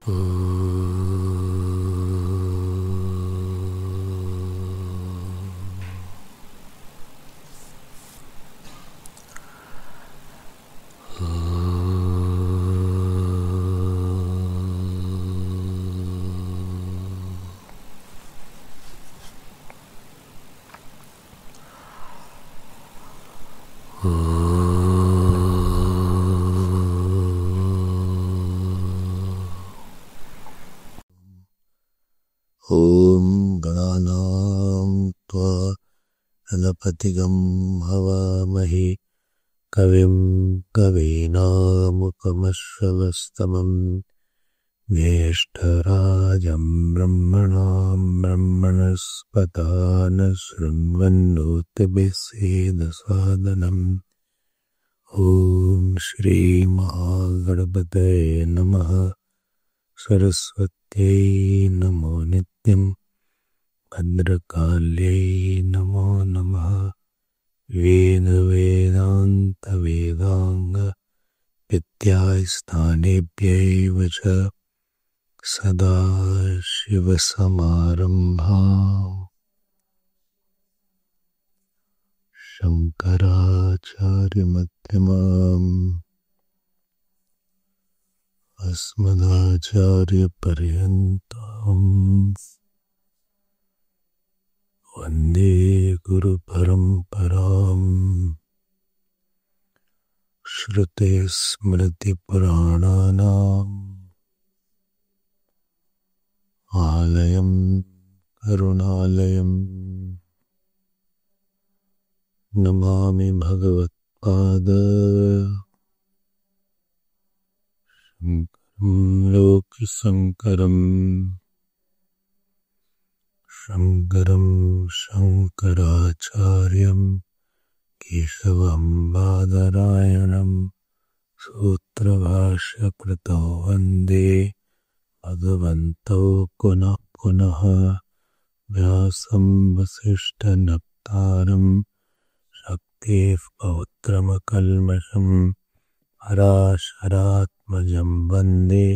ॐ गणानां त्वा गणपतिगं हवामहे कविं कवीनामुपमश्रवस्तमं ज्येष्ठराजं ब्रह्मणां ब्रह्मणस्पतान शृण्वन्नोतिभिस्सेदसादनम् ॐ श्री महागणपतये नमः। सरस्वत्यै नमो नित्यं भद्रकाल्यै नमो नमः। वेदान्त विद्यास्थानेभ्यैव च सदाशिवसमारम्भां शङ्कराचार्यमध्यमाम् अस्मदाचार्यपर्यन्तां वन्दे गुरुपरम्पराम्। श्रुतिस्मृतिपुराणानाम् आलयं करुणालयं नमामि भगवत्पाद लोकशङ्करम् शङ्करं शङ्कराचार्यं केशवं बादरायणं सूत्रभाष्यकृतौ वन्दे भगवन्तौ पुनः पुनः। व्यासं वसिष्ठनप्तारं शक्तेः पौत्रमकल्मषम् पराशरात्मजं वन्दे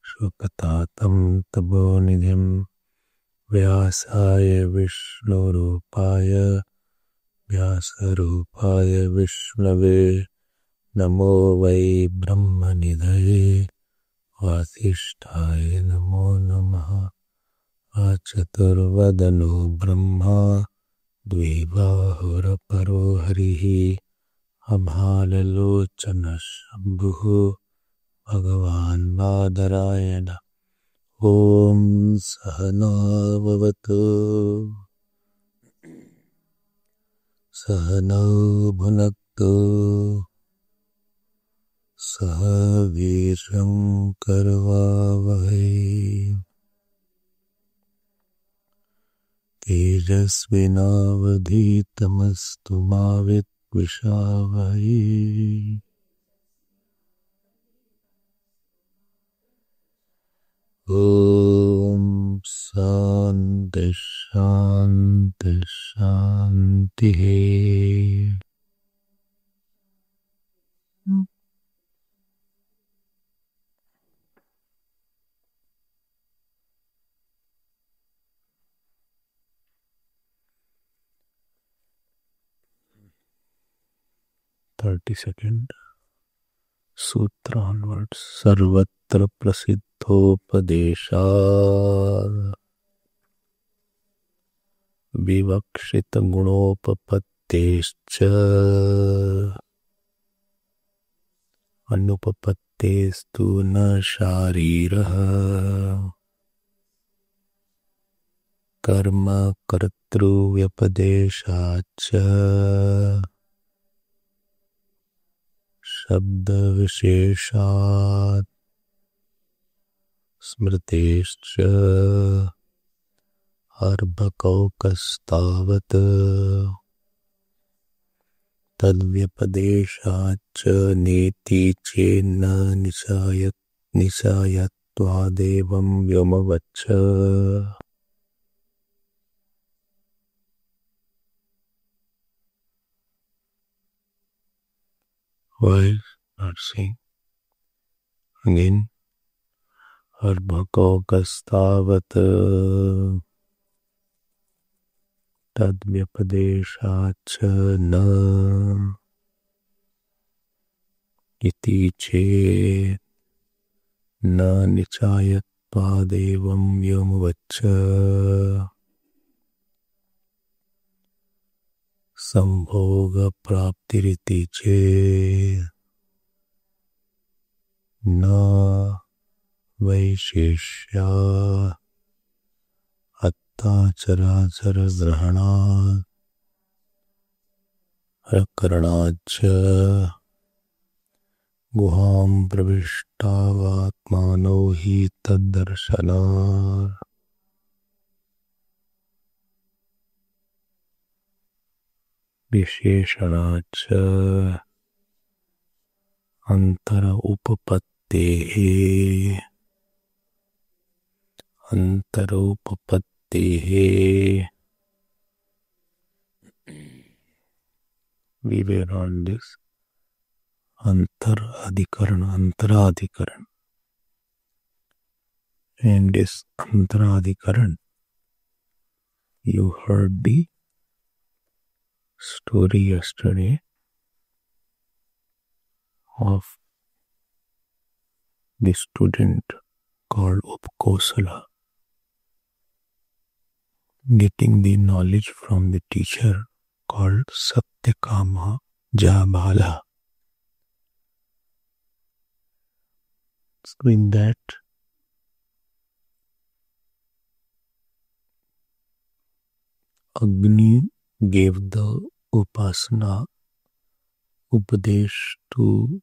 शुकतातं तपोनिधिं। व्यासाय व्यासरूपाय विष्णवे नमो वै ब्रह्मनिधये वासिष्ठाय नमो नमः। चतुर्वदनो ब्रह्मा द्विबाहुरपरो हरिः अभाललोचनः शम्भुः भगवान् बादरायण। ॐ सहना भवतु सहनौ भुनक्तु सह वीर्यं करवावहै तेजस्विनावधीतमस्तु मा विद्विषावहै। ॐ शान्ति शान्ति शान्तिः। 30 seconds. सूत्र onwards. सर्वत्र प्रसिद्धोपदेशात् विवक्षित गुणोपपत्तेश्च अनुपपत्तेस्तु न शारीरः कर्म कर्तृव्यपदेशाच्च शब्द विशेषात् स्मृतेश्च अर्भकौकस्तावत् तद्व्यपदेशाच्च नेति चेन्न निशायत्वादेवं व्योमवच्च। Why not seeing? Again, अर्भकोऽकस्तावत् तद्व्यपदेशाच्च न इति चेत् न निचायत्वादेवं व्योमवच्च संभोगप्राप्तिरिति चेत् न वैशेष्या अत्ताचराचरग्रहणात् प्रकरणाच्च गुहां प्रविष्टावात्मानो हि तद्दर्शनात् विशेषणाच्च अंतर उपपत्तेः we were on this antradhikaran. And this antradhikaran, you heard the story yesterday of the student called Upkosala getting the knowledge from the teacher called Satyakama Jabala. So in that Agni gave the Upasana Upadesh to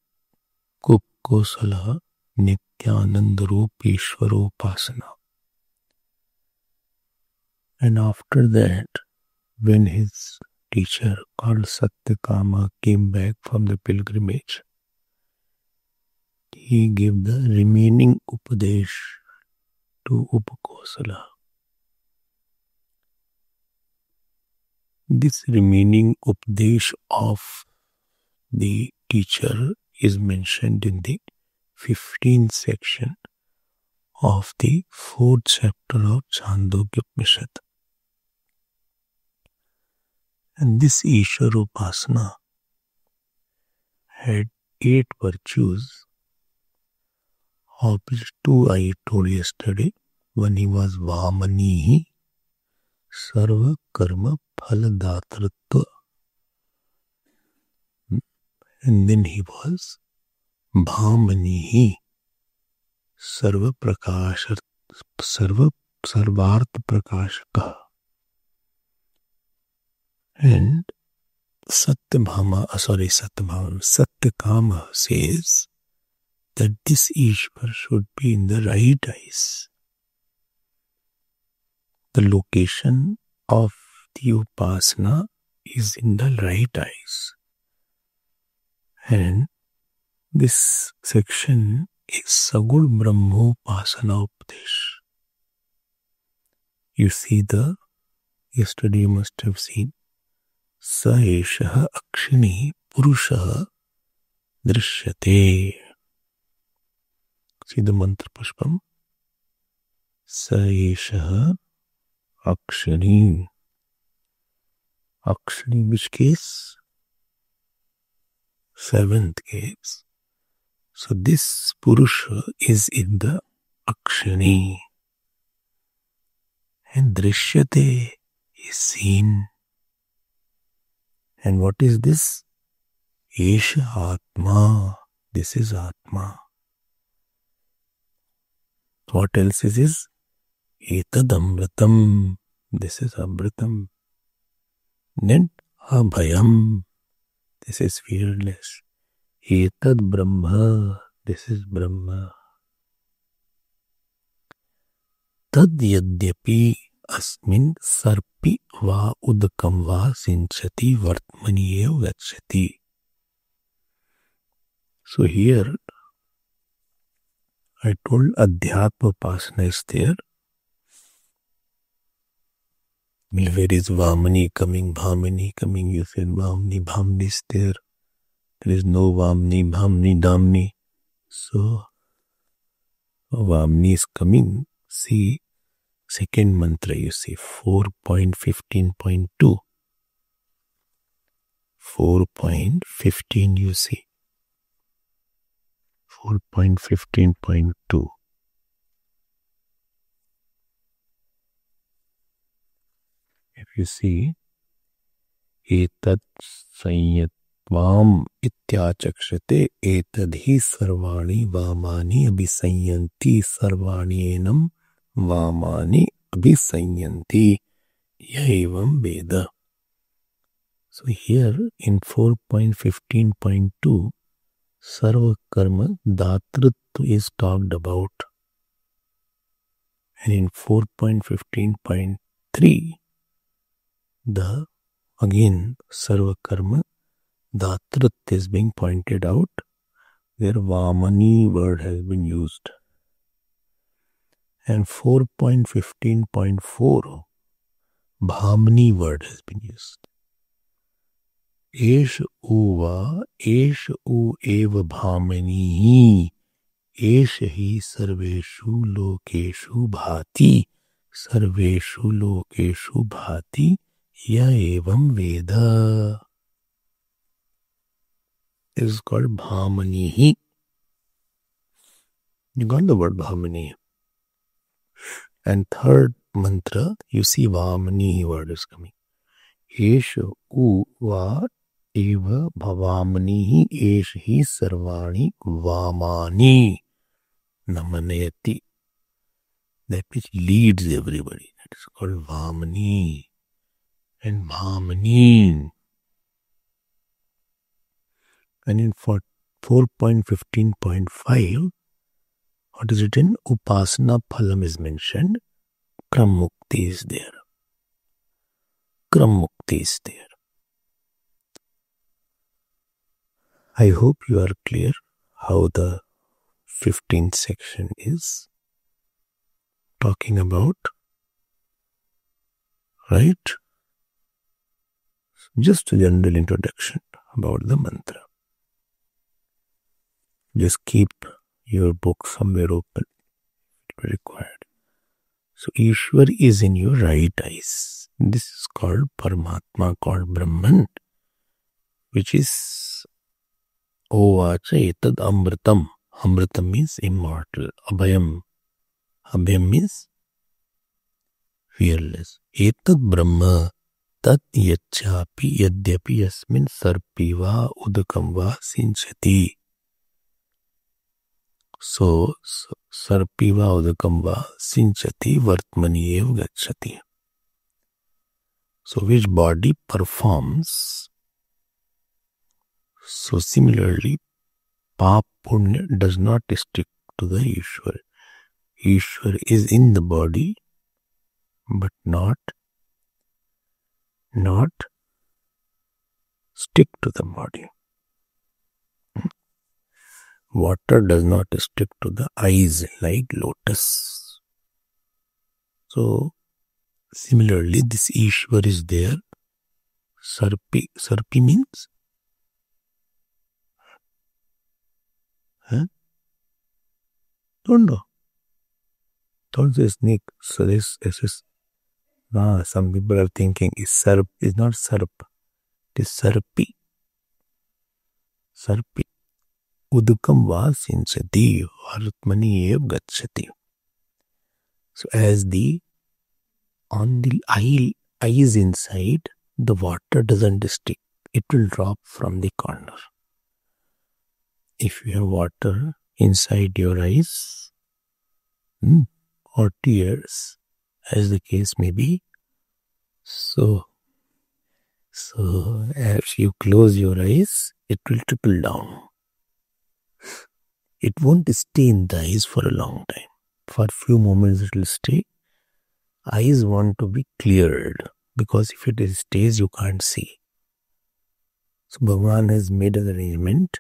Upkosala Nityananda Roop Ishwaropasana. And after that, when his teacher called Satyakama came back from the pilgrimage, he gave the remaining Upadesh to Upkosala. This remaining Upadesh of the teacher is mentioned in the 15th section of the 4th chapter of Chandogya Upanishad. And this Ishwaropasana had 8 virtues, of which 2 I told yesterday. One he was Vamanihi, Sarva Karma Phaladhatritva. And then he was Bhamanihi, Sarvarth Prakashaka. And Satyakama says that this Ishwar should be in the right eyes. The location of the Upasana is in the right eyes. And this section is Sagul Brahmopasana Upadesh. You see yesterday you must have seen Sa Eshaha Akshini Purushaha Drishyate. See the mantra pushpam. Sa Eshaha Akshini. Akshini, which case? 7th case. So this Purusha is in the Akshini. And Drishyate is seen. And what is this? Esha Atma. This is Atma. What else is this? Etad Amritam. This is Amritam. Then Abhayam. This is fearless. Etad Brahma. This is Brahma. Tad yadyapi asmin sarpi va udakam va sinchati vartmaniyev gacchati. So here I told Adhyatma Upasana is there. Where is Vamani coming, Bhamani coming? You said Vamani, Bhamani is there. There is no Vamani, Bhamani, Damni. So Vamani is coming. See, second mantra, you see 4.15.2. 4.15, you see. 4.15.2. If you see, etat sanyatvam ityachakshate etadhi sarvani vamani abhisanyanti sarvani enam vamani abhisanyanti yaivam veda. So here in 4.15.2, Sarva Karma Dhatritva is talked about. And in 4.15.3, the again Sarva Karma Dhatritva is being pointed out, where Vamani word has been used. And 4.15.4, Bhamani word has been used. Esh uva, esh u eva bhamani, esh hi sarveshu lokeshu bhati, sarveshu lokeshu bhati, ya evam veda. This is called bhamani. You got the word bhamani. And third mantra, you see vamani word is coming. Esh uva eva bhavamani esh hi sarvani vamani namanayati. That which leads everybody. That is called vamani and bhamani. And in 4.15.5, what is written? Upasana phalam is mentioned. Kram mukti is there. Kram mukti is there. I hope you are clear how the 15th section is talking about, right? Just a general introduction about the mantra. Just keep your book somewhere open if required. So Ishwar is in your right eyes. This is called Paramatma, called Brahman, which is Ovacha etad amritam. Amritam means immortal. Abhayam. Abhayam means fearless. Etad Brahma tat yachapi yadyapi yasmin sarpiva udakam va sinchati. So sarpiva udakam va sinchati vartmani ev gacchati. So which body performs. So similarly, Pap Punya does not stick to the Ishwar. Ishwar is in the body, but not stick to the body. Water does not stick to the eyes like lotus. So similarly, this Ishwar is there. Sarpi means? Don't know. Don't say snake. So this is some people are thinking is sarp is not sarp. It is sarpi. Sarpi. Udukam va sinchati vartmani ev gacchati. So as on the eyes inside, the water doesn't stick. It will drop from the corner. If you have water inside your eyes, or tears, as the case may be, so as you close your eyes, it will trickle down. It won't stay in the eyes for a long time. For a few moments it will stay. Eyes want to be cleared, because if it stays, you can't see. So Bhagavan has made an arrangement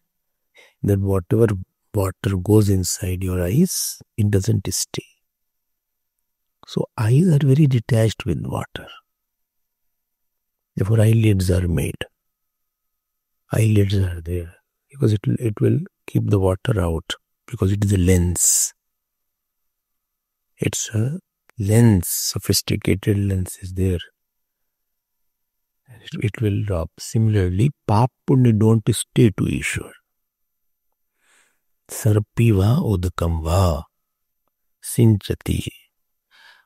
that whatever water goes inside your eyes, it doesn't stay. So eyes are very detached with water. Therefore eyelids are made. Eyelids are there because it will keep the water out, because it is a lens. It's a lens, sophisticated lens is there. It will drop. Similarly, Pap Punya don't stay to Ishwar. Sarpiva Udakamva Sinchati.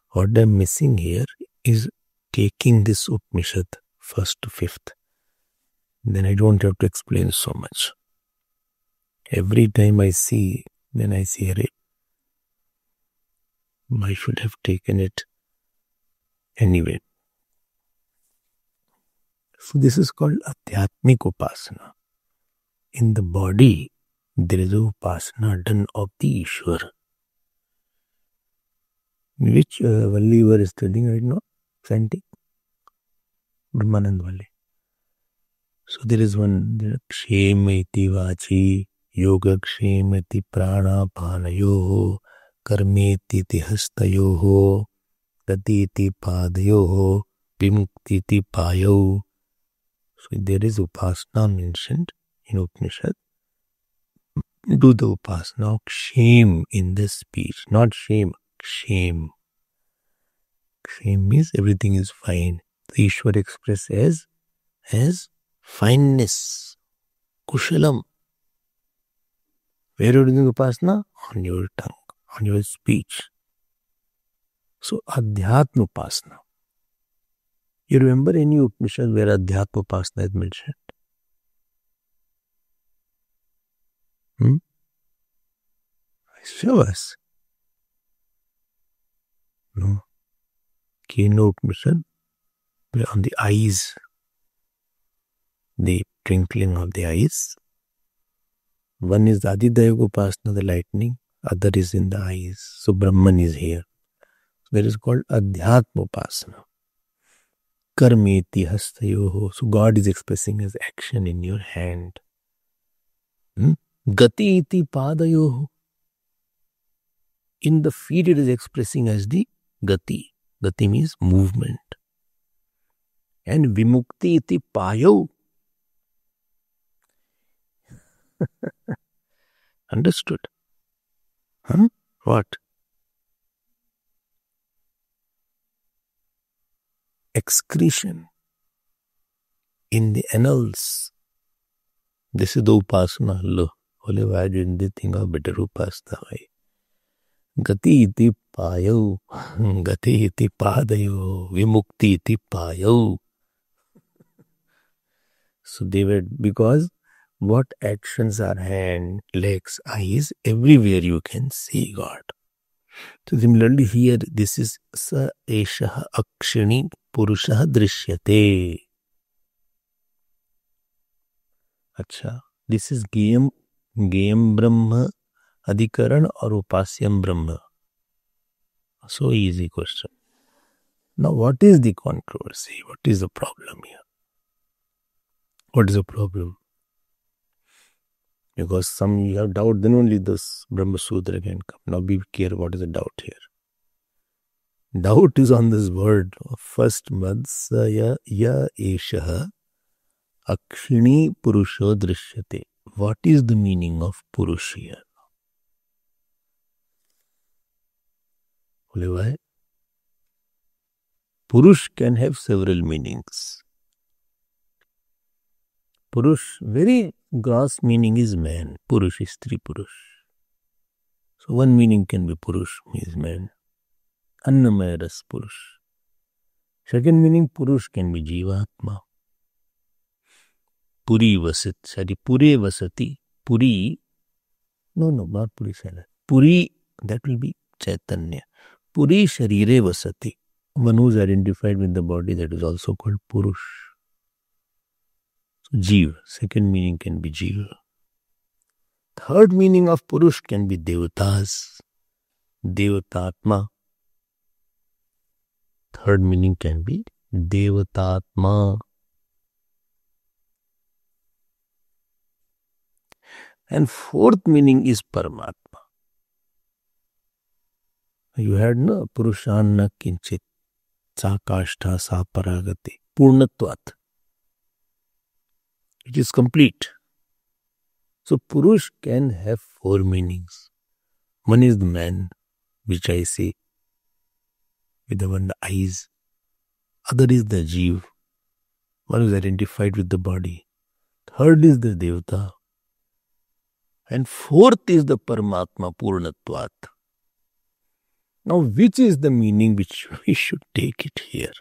What I'm missing here is taking this Upanishad first to fifth. Then I don't have to explain so much. Every time I see, then I say, I should have taken it anyway. So this is called Adhyatmik Upasana. In the body, there is a Upasana done of the Ishwar. Which Valli you are studying right now? Santi? Brahmanand Valli. So there is one, Kshemeti Vachi, Yoga Kshemeti Prana Panayoho, Karmeti Hastayoho, Gatiti Padayoho, Vimuktiti Payo. So there is Upasana mentioned in Upanishad. Do the Upasana of shame in this speech. Not shame, shame. Shame means everything is fine. The Ishwar expressed as fineness. Kushalam. Where are you doing Upasana? On your tongue, on your speech. So Adhyatma Upasana. You remember any Upanishad where Adhyatma Upasana is mentioned? Show us. No. Keno Upanishad, where on the eyes, the twinkling of the eyes. One is the Adidayog Upasana, the lightning. Other is in the eyes. So Brahman is here. So that is called Adhyatma Upasana. Karmeti Hastayoho. So God is expressing His action in your hand. Gati iti Padayoho. In the feet it is expressing as the Gati. Gati means movement. And Vimukti iti Payo. Understood? What? Excretion in the annals. This is the Upasana. Holy Vajin, the thing of better Upasana. Gati iti Payo. Gati iti Padayo. Vimukti iti Payo. So they were, because what actions are hand, legs, eyes, everywhere you can see God. So similarly here, this is Sa Eshaha Akshani Purushaha Drishyate. Acha, this is Gayam Brahma Adhikaran or Upasyam Brahma. So easy question. Now what is the controversy? What is the problem here? What is the problem? Because some you have doubt, then only this Brahma Sutra can come. Now be careful, what is the doubt here? Doubt is on this word. First Madsaya Ya Eshaha Akshini Purusho Drishyate. What is the meaning of Purush here? Why? Purush can have several meanings. Purush, very gross meaning is man. Purush is Stri Purush. So one meaning can be Purush means man. Annamaya Ras Purush. Second meaning Purush can be Jivatma. Puri Vasat, Pure Vasati. Puri, no, not Puri Saila. Puri, that will be Chaitanya. Puri Sharire Vasati. One who is identified with the body, that is also called Purush. So Jeev, second meaning can be Jeev. Third meaning of Purush can be Devatas. Devatatma. Third meaning can be Devatatma. And fourth meaning is Paramatma. You had no Purushanna Kinchit Sakashtha Saparagati Purnatvat. It is complete. So Purush can have four meanings. One is the man, which I say with our eyes. Other is the Jeev. One is identified with the body. Third is the Devta. And fourth is the Paramatma Purnatvat. Now, which is the meaning which we should take it here?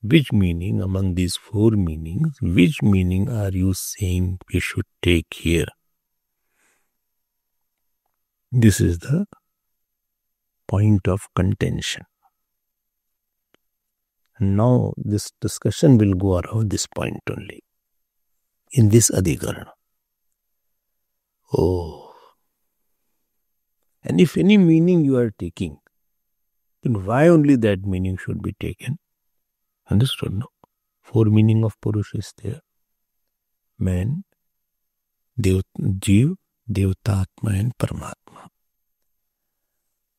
Which meaning among these four meanings, which meaning are you saying we should take here? This is the point of contention. And now this discussion will go around this point only. In this Adhikarana. Oh. And if any meaning you are taking, then why only that meaning should be taken? Understood, no? Four meaning of Purusha is there. Man, Jeev, Devtatma and Paramatma.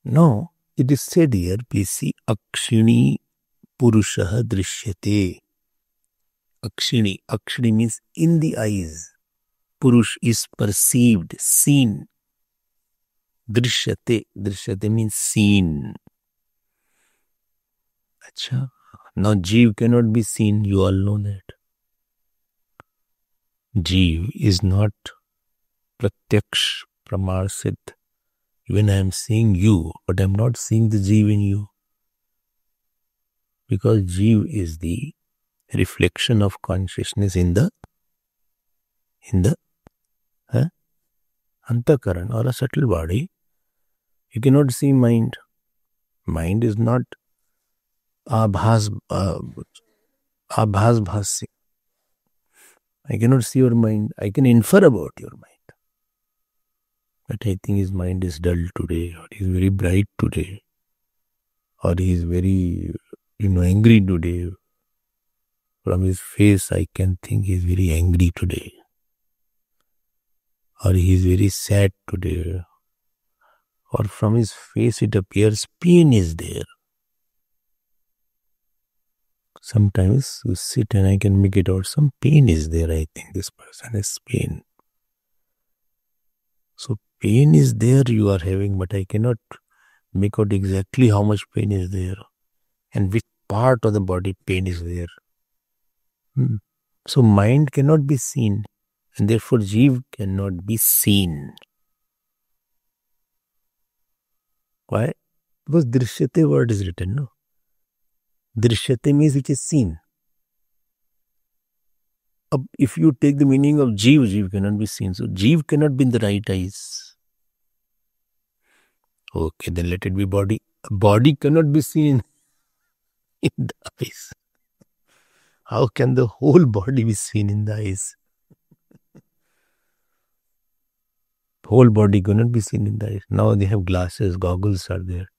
Now, it is said here, we see Akshini Purusha Drishyate. Akshini. Akshini means in the eyes. Purush is perceived, seen. Drishyate. Drishyate means seen. Acha. Now Jeev cannot be seen, you all know that. Jeev is not Pratyaksh Pramarsit. Even I am seeing you, but I am not seeing the Jeev in you. Because Jeev is the reflection of consciousness in the Antakaran or a subtle body. You cannot see mind. Mind is not Abhas-bhasi. I cannot see your mind. I can infer about your mind. But I think his mind is dull today, or he is very bright today, or he is very, angry today. From his face, I can think he is very angry today. Or he is very sad today. Or from his face, it appears pain is there. Sometimes you sit and I can make it out. Some pain is there. I think this person has pain. So pain is there you are having, but I cannot make out exactly how much pain is there and which part of the body pain is there. So mind cannot be seen, and therefore Jeev cannot be seen. Why? Because Drishyate word is written, no? Drishyate means which is seen. If you take the meaning of Jeev, Jeev cannot be seen. So Jeev cannot be in the right eyes. Okay, then let it be body. Body cannot be seen in the eyes. How can the whole body be seen in the eyes? Whole body cannot be seen in the eyes. Now they have glasses, goggles are there.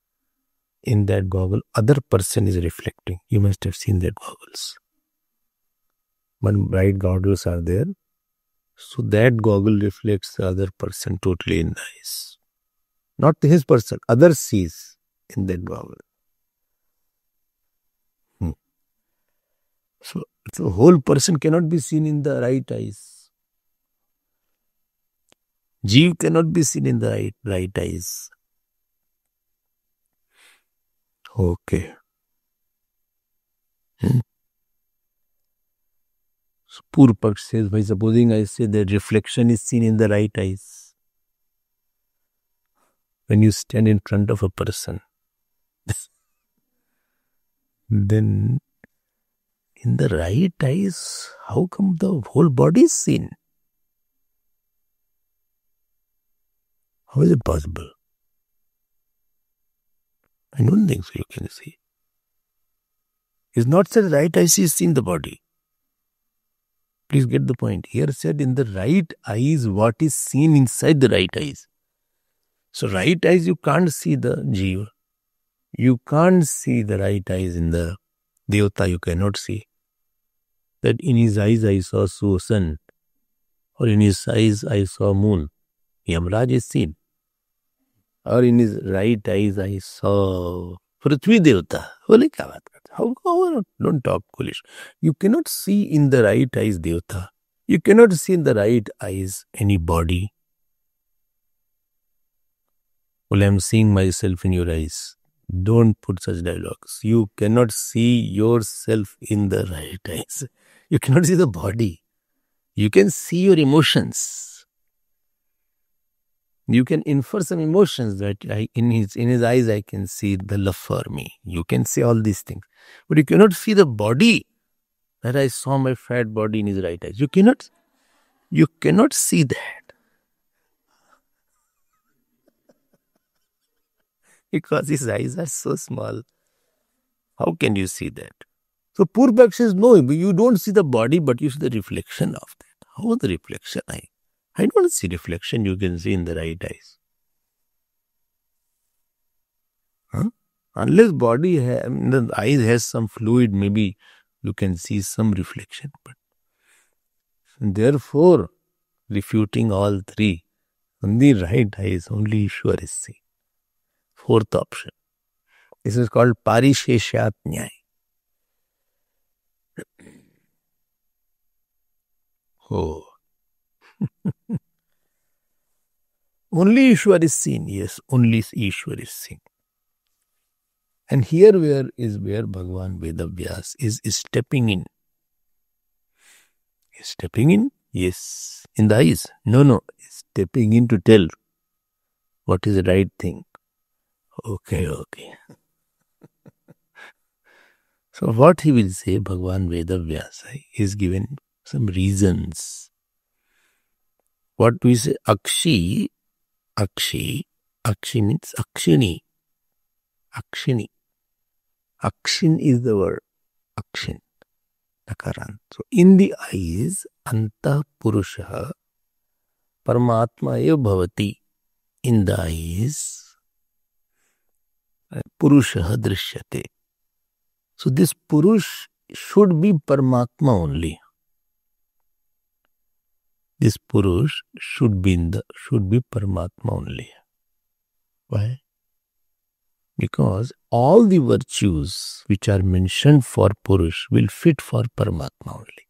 In that goggle, other person is reflecting. You must have seen that goggles. When bright goggles are there, so that goggle reflects the other person totally in the eyes. Not his person, other sees in that goggle. So the whole person cannot be seen in the right eyes. Jeev cannot be seen in the right eyes. Okay. So Purpaksh says, by supposing I say that reflection is seen in the right eyes. When you stand in front of a person, then in the right eyes, how come the whole body is seen? How is it possible? I don't think so you can see. It's not said right eye is seen the body. Please get the point. Here said in the right eyes, what is seen inside the right eyes. So right eyes you can't see the Jeev. You can't see the right eyes in the Devta, you cannot see. That in his eyes I saw sun, or in his eyes I saw moon. Yamraj is seen. Or in his right eyes I saw Prithvi Devta. How don't talk foolish. You cannot see in the right eyes Devta. You cannot see in the right eyes any body. Well, I am seeing myself in your eyes. Don't put such dialogues. You cannot see yourself in the right eyes. You cannot see the body. You can see your emotions. You can infer some emotions that in his eyes I can see the love for me. You can see all these things. But you cannot see the body that I saw my fat body in his right eyes. You cannot see that. Because his eyes are so small. How can you see that? So Purvak says, no, you don't see the body, but you see the reflection of that. How the reflection? I don't see reflection you can see in the right eyes. Huh? Unless the eyes has some fluid, maybe you can see some reflection. But therefore, refuting all three, on the right eyes, only Ishwar is seen. Fourth option. This is called Parisheshat Nyaya. Oh. Only Ishwar is seen. Yes, only Ishwar is seen. And here where Bhagavan Vedavyas is stepping in. Is stepping in? Yes. In the eyes? No. Stepping in to tell what is the right thing. Okay. So what he will say, Bhagavan Vedavyasa is given some reasons. What we say, Akshi means Akshini. Akshin is the word. Akshin. Nakarant. So in the eyes, Anta Purusha Paramatma eva bhavati. In the eyes, Purusha drishyate. So this Purush should be Paramatma only. This Purush should be Paramatma only. Why? Because all the virtues which are mentioned for Purush will fit for Paramatma only.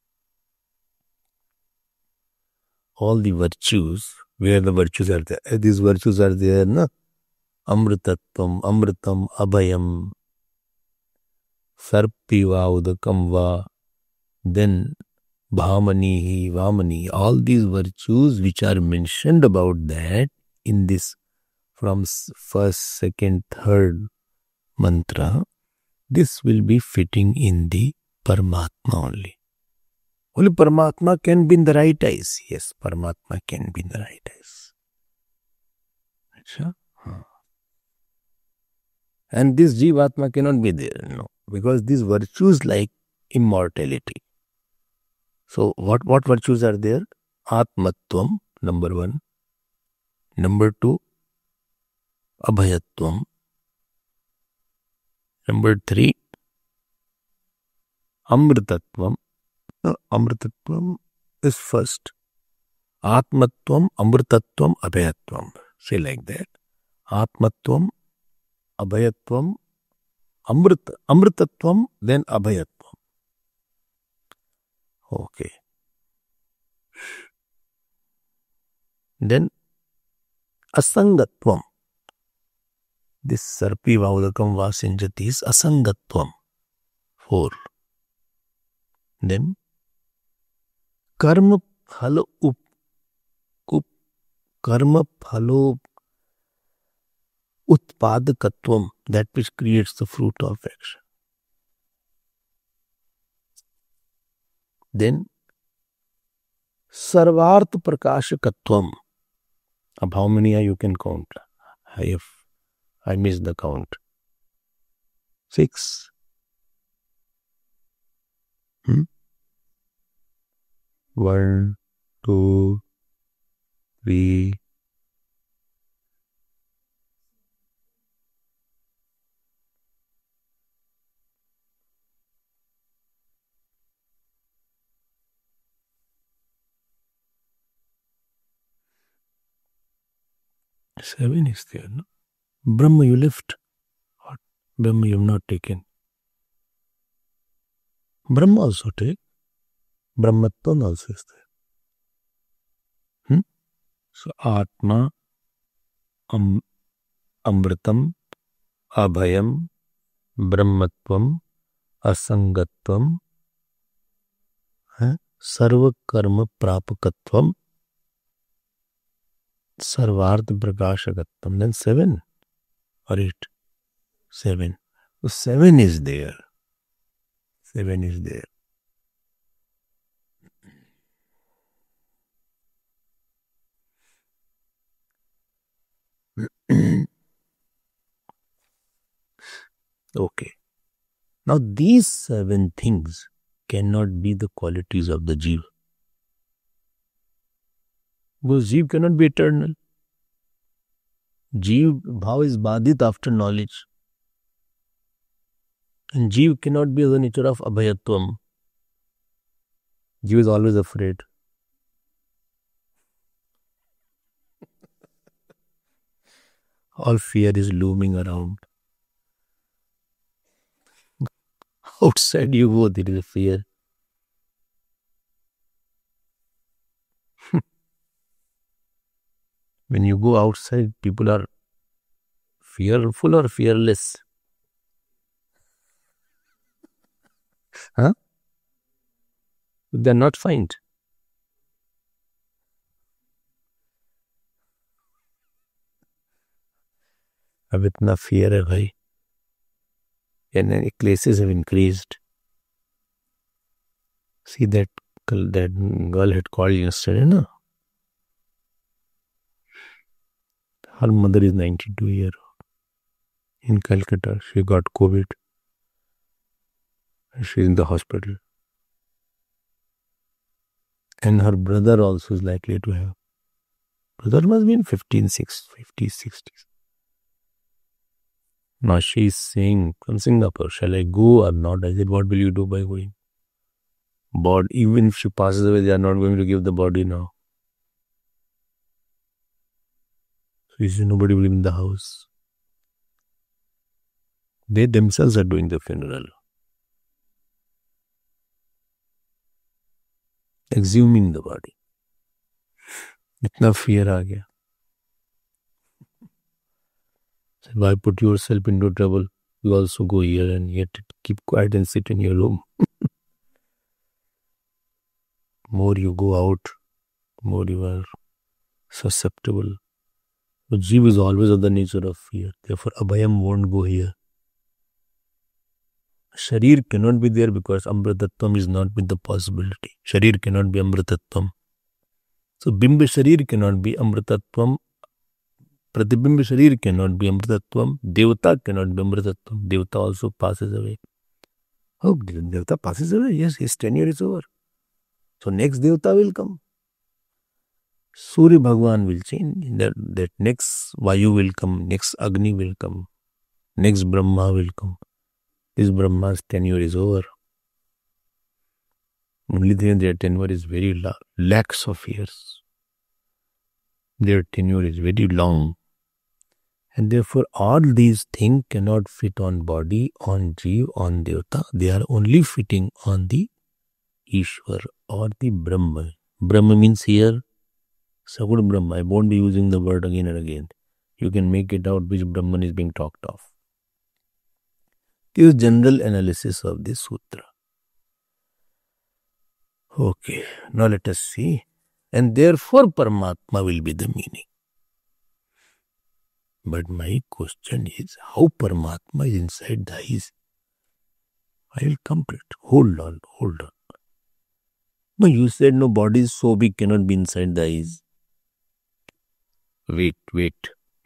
All the virtues, where the virtues are there, these virtues are there, na? Amritatvam, Amritam, Abhayam, Sarpiva, Udakamva, then Bhamanihi, Vamani, all these virtues which are mentioned about that in this from first, second, third mantra, this will be fitting in the Paramatma only. Only Paramatma can be in the right eyes. Yes, Paramatma can be in the right eyes. Achha? And this Jivatma cannot be there, no. Because these virtues like immortality. So what virtues are there? Atmatvam, number 1. Number 2, Abhayatvam. Number 3, Amritatvam. No, Amritatvam is first. Atmatvam, Amritatvam, Abhayatvam. Say like that. Atmatvam, Abhayatvam, Amritatvam, then Abhayatvam. Okay. Then Asangatvam. This Sarpi Vaudakam Vasinjati is Asangatvam. 4. Then Karma Phalo Karma Phalo Utpadakatvam, that which creates the fruit of action. Then Sarvartha Prakashakatvam. अब how many you can count? I missed the count. 6. 1, 2, 3. Seven is there, no? Brahma you left. What? Brahma you have not taken. Brahma also take. Brahmatvam also is there. So Atma, Amritam, अभयम, ब्रह्मत्वम, असंगत्वम, सर्व कर्म प्रापकत्वम, सर्वार्थ प्रकाशकत्वम. Then 7 or 8? 7. So 7 is there. 7 is there. Okay. Now these 7 things cannot be the qualities of the Jeev. Because Jeev cannot be eternal. Jeev bhav is badit after knowledge. And Jeev cannot be of the nature of abhayatvam. Jeev is always afraid. All fear is looming around. Outside you go, there is a fear. When you go outside, people are fearful or fearless? Huh? They are not fine. अब इतना fear है भाई. And cases have increased. See that girl had called yesterday, no? Her mother is 92 years old. In Calcutta, she got COVID. She is in the hospital. And her brother also is likely to have. Brother must be in 50s, 60s. Now she is saying from Singapore, shall I go or not? I said, what will you do by going? Body, even if she passes away, they are not going to give the body now. So you see, nobody will be in the house. They themselves are doing the funeral. Exhuming the body. Itna fear aa gaya. So why put yourself into trouble? You also go here and yet keep quiet and sit in your room. More you go out, more you are susceptible. So Jeev is always of the nature of fear. Therefore, Abhayam won't go here. Sharir cannot be there because Amritattvam is not with the possibility. Sharir cannot be Amritattvam. So Bimba Sharir cannot be Amritattvam. Pratibimba Sharir cannot be Amritattvam. Devata cannot be Amritattvam. Devata also passes away. Oh, Devata passes away? Yes, his tenure is over. So next Devata will come. Surya Bhagwan will change. That next Vayu will come. Next Agni will come. Next Brahma will come. This Brahma's tenure is over. Only then their tenure is very lakhs of years. Their tenure is very long. And therefore all these things cannot fit on body, on Jeev, on Devata. They are only fitting on the Ishwar or the Brahma. Brahma means here Sagur Brahma. I won't be using the word again and again. You can make it out which Brahman is being talked of. This is general analysis of this sutra. Okay, now let us see. And therefore Paramatma will be the meaning. But my question is, how Paramatma is inside the eyes? I will come to it. Hold on. No, you said no, body is so big, cannot be inside the eyes. Wait.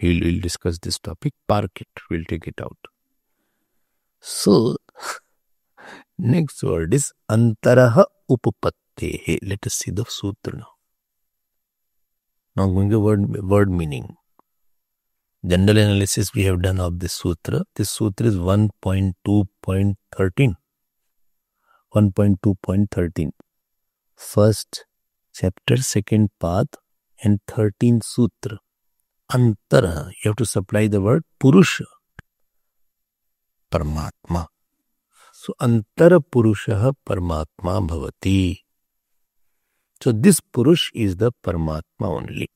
We'll discuss this topic. Park it. We'll take it out. So, next word is Antaraha Upapattehe. Let us see the sutra now. Now going to word meaning. General analysis we have done of this sutra. This sutra is 1.2.13. 1.2.13. First chapter, second path, and 13th sutra. Antara. You have to supply the word Purusha. Paramatma. So Antara Purusha Paramatma Bhavati. So this Purush is the Paramatma only.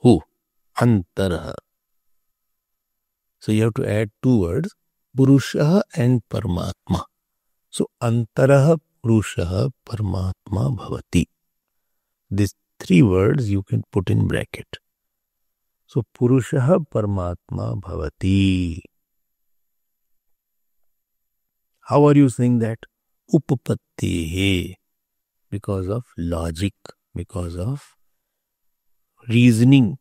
Who? Antara. So you have to add two words, Purusha and Paramatma. So Antaraha Purusha Paramatma Bhavati. These three words you can put in bracket. So Purusha Paramatma Bhavati. How are you saying that? Upapattihe. Because of logic, because of reasoning.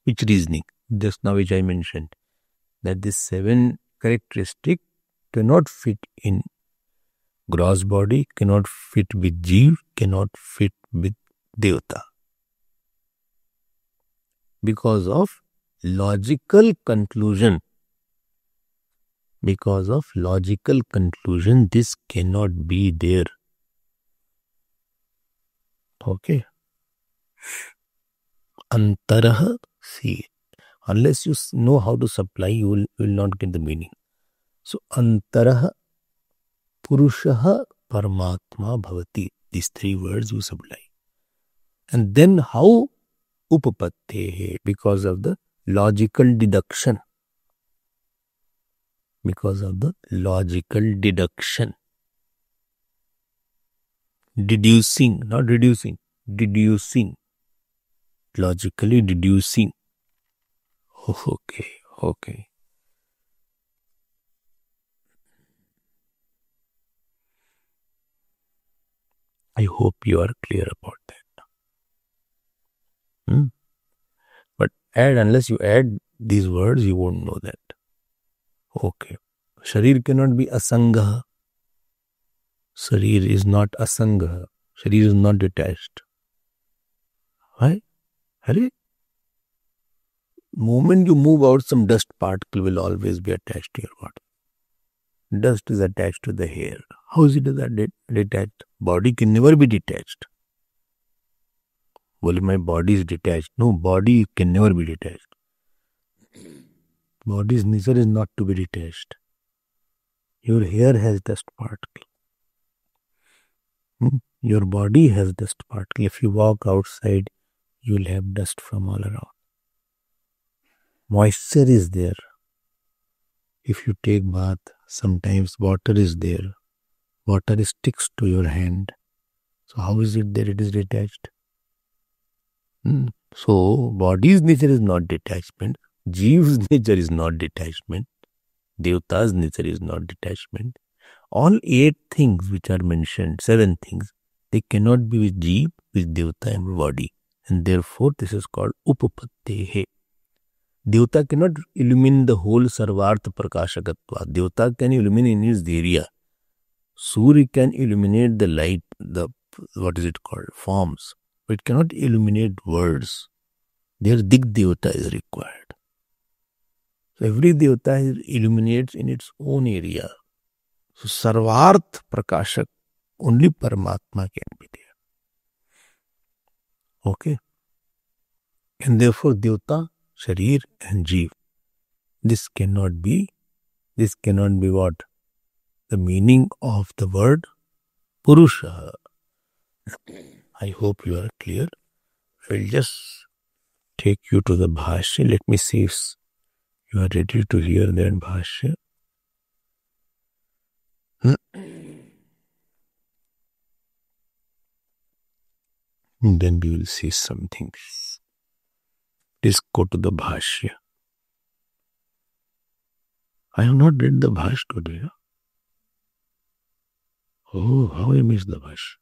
Which reasoning? Just now which I mentioned. That this 7 characteristic cannot fit in gross body, cannot fit with Jeev, cannot fit with Devata. Because of logical conclusion. Because of logical conclusion, this cannot be there. Okay. Antaraha, see, unless you know how to supply, you will not get the meaning. So, Antaraha Purushaha Paramatma Bhavati. These three words you supply. And then how? Upapattehe, because of the logical deduction. Because of the logical deduction. Deducing, not reducing, deducing. Logically deducing. Okay. I hope you are clear about that. But unless you add these words, you won't know that. Okay. Sharir cannot be asanga. Sharir is not asanga. Sharir is not detached. Why? Hare? Moment you move out, some dust particle will always be attached to your body. Dust is attached to the hair. How is it detached? Body can never be detached. Well, my body is detached. No, body can never be detached. Body's nature is not to be detached. Your hair has dust particle. Your body has dust particle. If you walk outside, you will have dust from all around. Moisture is there. If you take bath, sometimes water is there. Water sticks to your hand. So how is it that it is detached? So body's nature is not detachment. Jeev's nature is not detachment. Devata's nature is not detachment. All 8 things which are mentioned, 7 things, they cannot be with Jeev, with Devata and body. And therefore this is called Upapattehe. Devata cannot illumine the whole Sarvartha Prakashakatva. Devata can illuminate in his area. Surya can illuminate the light, forms. But it cannot illuminate words. Their Dig Devata is required. So every Devata illuminates in its own area. So Sarvarth Prakashak, only Paramatma can be there. Okay. And therefore Devata, Sharir and Jeev. This cannot be what? The meaning of the word Purusha. I hope you are clear. I will just take you to the Bhashya. Let me see if you are ready to hear that Bhashya. Then we will see something. Please go to the Bhashya. I have not read the Bhashya today. Oh, how I missed the Bhashya.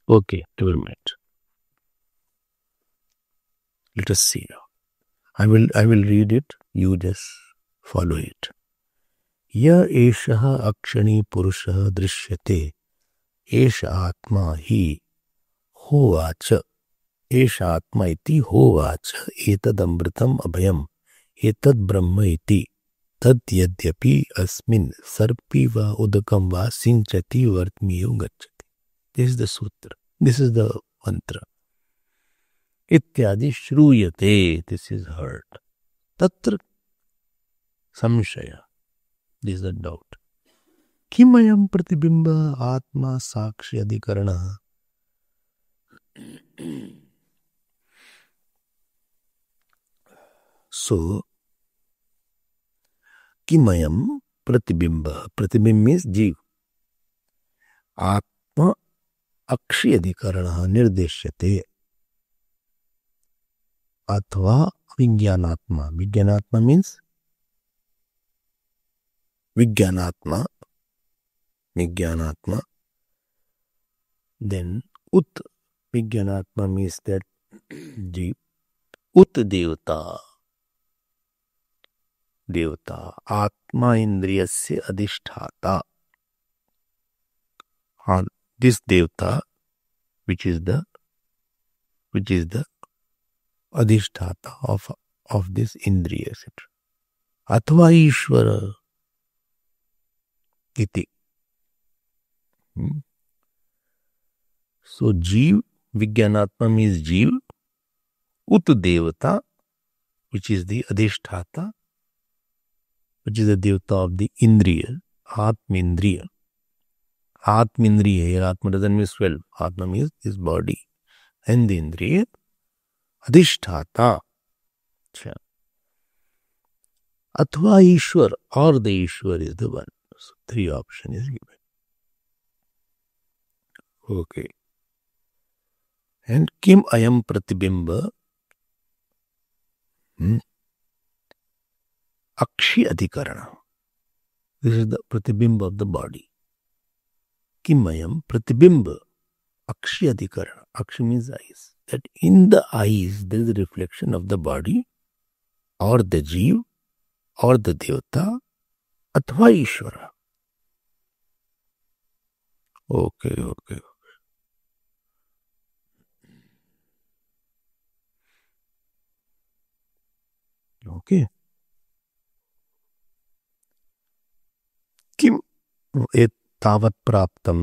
Okay, never mind. Let us see now. I will read it. You just follow it. Ya eshaha akshani purusha drishyate esha atma hi hovacha esha atma iti hovacha etad amritam abhayam etad brahma iti tad yadyapi asmin sarpi va udakam va sinchati vartmiyo gacchati. This is the sutra. This is the mantra. Ityadi shruyate. This is heard. Tatra samshaya. This is the doubt. Kimayam pratibimba atma sakshi adhikarana. So, किमयम प्रतिबिंब, प्रतिबिंब means जीव, आत्मा अक्षी अधिकरण निर्देश्यते अथवा विज्ञानात्मा, विज्ञानात्मा means विज्ञानात्मा, विज्ञानात्मा, then ut, विज्ञानात्मा मीन्स दैट जीव, उत देवता, देवता आत्मा इंद्रियस्य अधिष्ठाता, this devata which is the adhisthata of this indriya, etc. अथवा ईश्वर इति. So जीव, विज्ञानात्मा means जीव, ut devata which is the adhisthata, which is the devata of the indriya, atmindriya. Atmindriya, here Atma doesn't mean 12. Atma means this body. And the Indriya, Adhisthata. Athva Ishwar, or the Ishwar is the one. So 3 options is given. Okay. And Kim Ayam Pratibimba Akshi Adhikarana. This is the Pratibimba of the body. Kimayam Pratibimba Akshi Adhikarana. Akshi means eyes. That in the eyes there is a reflection of the body or the Jeev or the Devata athva Ishvara. Okay. Okay. Kim et तावत् प्राप्तम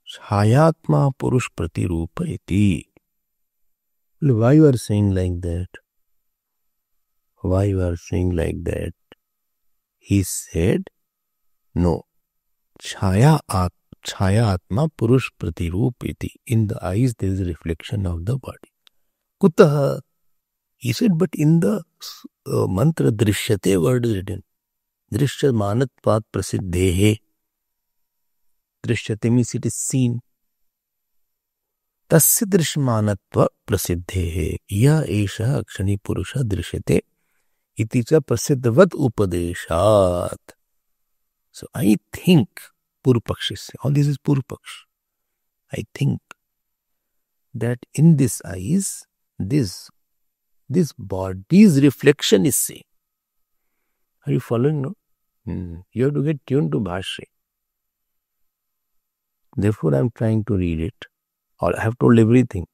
छायात्मा पुरुष प्रतिरूप इति. Why you are saying like that? Why you are saying like that? He said, no. Chaya atma purush pratiroop iti. In the eyes there is a reflection of the body. Kutah? He said, but in the mantra drishyate word is written. Drishya manatvat prasiddhehe. Drishyate means it is seen. Tasya drishmanatva prasiddhehe. Ya esha akshani purusha drishyate. Iti cha prasiddhavat upadeshat. So I think, Purupaksh, all this is Purupaksh. I think that in this eyes, this body's reflection is seen. Are you following? No? You have to get tuned to Bhashya. Therefore, I am trying to read it, or I have told everything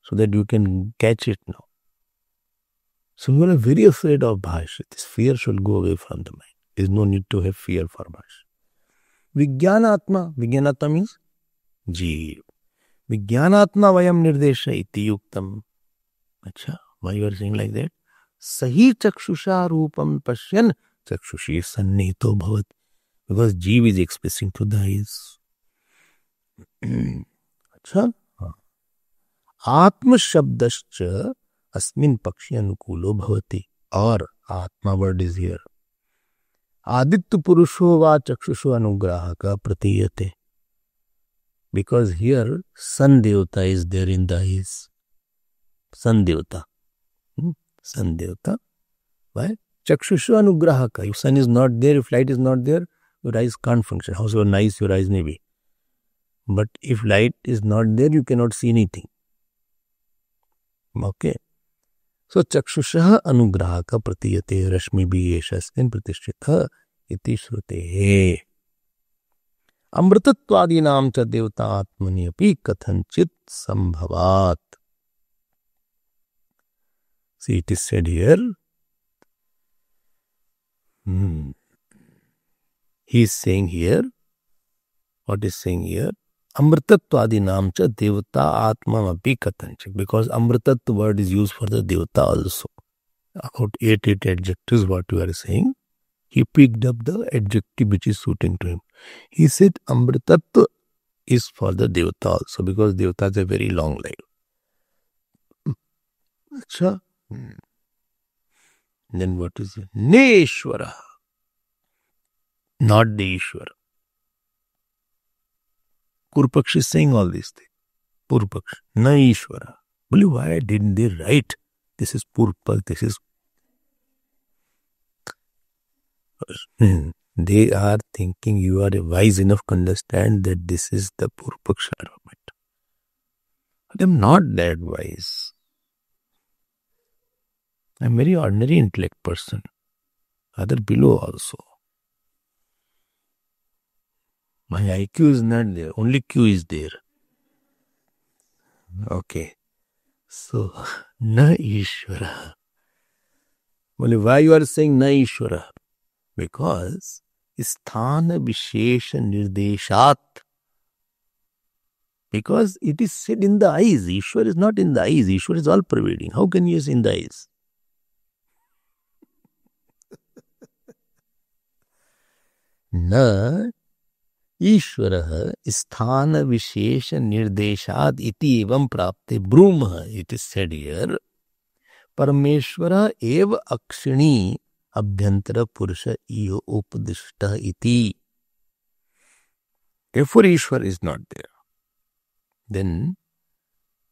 so that you can catch it now. So you are very afraid of Bhashya. This fear should go away from the mind. There is no need to have fear for Bhashya. Vijnanatma. Vijnanatma means Jeev. Vijnanatma vayam nirdesha iti yuktam. Achha, why you are saying like that? Sahi chakshusha rupam pashyan chakshushi sannito bhavat. Because Jeev is expressing to the eyes. अच्छा, आत्म शब्दश्च अस्मिन् पक्षी अनुकूलो भवति. और आत्मा word is here. Aditya पुरुषो वा चक्षुषो अनुग्राहक प्रतीयते. Because here sun devata is there in the eyes. Sun devata. Sun devata. Why? Chakshusho anugrahaka. If sun is not there, if light is not there, your eyes can't function. However nice your eyes may be. But if light is not there, you cannot see anything. Okay. So, chakshusha anugrahaka pratiyate rashmi bhiyeshasmin pratishtitha iti shrutehe. Amritatvadinam cha devata atmani api kathanchit sambhavat. See, it is said here. He is saying here. What is saying here? Amritatvadinam cha devata atmam api kathanchit. Because amritat word is used for the devata also. About 8 adjectives what you are saying. He picked up the adjective which is suiting to him. He said amritat is for the devata also. Because devata has a very long life. Achha. Then what is it? Neshwara. Not the Ishwara. Purpaksh is saying all these things. Purpaksh. Na Ishwara. Well, why didn't they write? This is Purpak, this is... They are thinking you are wise enough to understand that this is the Purpaksha argument. I am not that wise. I am a very ordinary intellect person. Other below also. My IQ is not there. Only Q is there. Okay. So, na Ishvara. Well, why you are saying na Ishvara? Because Sthana Vishesha Nirdeshat. Because it is said in the eyes. Ishwar is not in the eyes. Ishwar is all pervading. How can you say in the eyes? Na Ishvara Sthana Vishesha Nirdeshat iti evam prapte Brahma. It is said here. Parameshvara eva akshini abhyantara purusha iyo upadishta iti. Therefore Ishwar is not there. Then,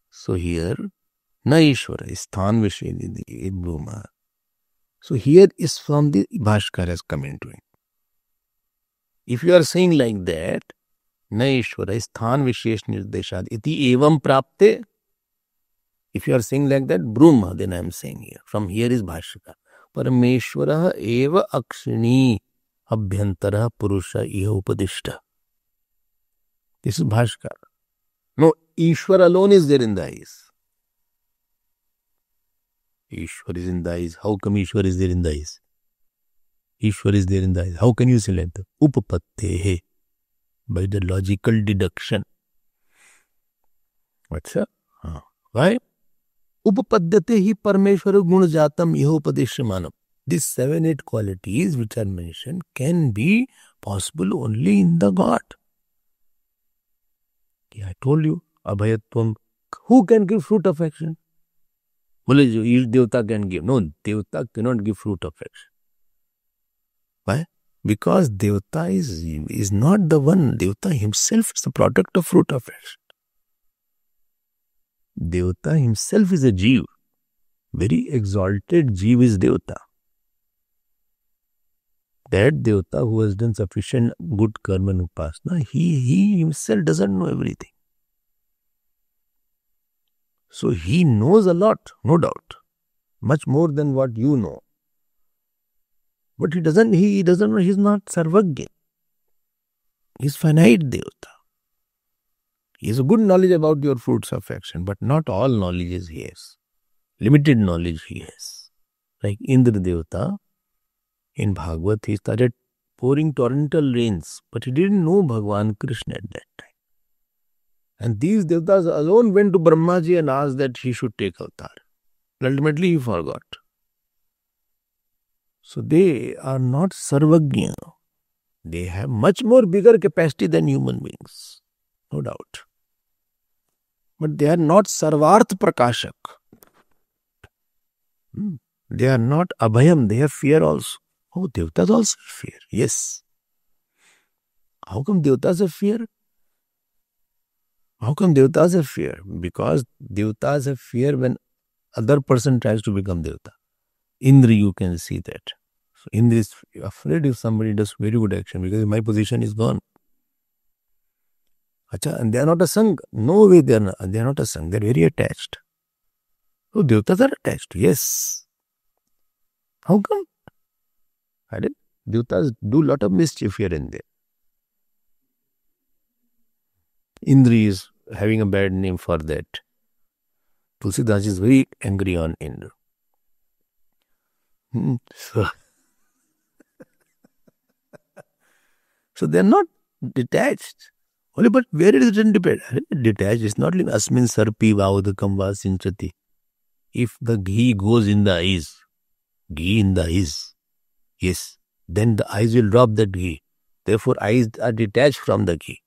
so here, na Ishvara, Sthan Visheni Brahma. So here is from the Bhashkara's commentary. If you are saying like that, na Ishvara, Sthan Vishesh Nirdeshad, iti evam prapte. If you are saying like that, Brahma, then I am saying here. From here is Bhashkara. Parameshvara eva akshini abhyantara purusha iha upadishta. This is Bhashkara. No, Ishwar alone is there in the eyes. Ishwar is in the eyes. How come Ishwar is there in the eyes? Ishwar is there in the eyes. How can you say like that? Upapattehe. By the logical deduction. What's that? Why? Upapaddate hi parameshvara guna jatam iho upadeshyamanam. These 7-8 qualities which are mentioned can be possible only in the God. I told you, Abhayatvam. Who can give fruit of action? Well, Devta can give. No, Devta cannot give fruit of action. Why? Because Devta is not the one. Devta himself is the product of fruit of action. Devta himself is a Jeev. Very exalted Jeev is Devta. That Devta who has done sufficient good karma and upasana, he himself doesn't know everything. So he knows a lot, no doubt. Much more than what you know. But he doesn't know, he is not Sarvagya. He is finite Devta. He has a good knowledge about your fruits of action, but not all knowledge he has. Limited knowledge he has. Like Indra Devta, in Bhagavad, he started pouring torrential rains, but he didn't know Bhagavan Krishna at that time. And these Devtas alone went to Brahmaji and asked that he should take avatar. Ultimately, he forgot. So they are not Sarvagya. They have much more bigger capacity than human beings. No doubt. But they are not Sarvarth Prakashak. They are not Abhayam. They have fear also. Oh, Devtas also have fear. Yes. How come Devtas have fear? How come Devtas have fear? Because Devtas have fear when other person tries to become Devta. Indra, you can see that. So Indra is afraid if somebody does very good action because my position is gone. Achha, and they are not a Sangh. No way they are not a Sangh. They are very attached. So Devtas are attached. Yes. How come? Devtas do lot of mischief here and there. Indra is having a bad name for that. Tulsidas is very angry on Indra. So they are not detached. Only but where is it dependent? Detached is not like Asmin Sarpi Vaudakam Vasinchati. If the ghee goes in the eyes, ghee in the eyes, yes, then the eyes will drop that ghee. Therefore, eyes are detached from the ghee.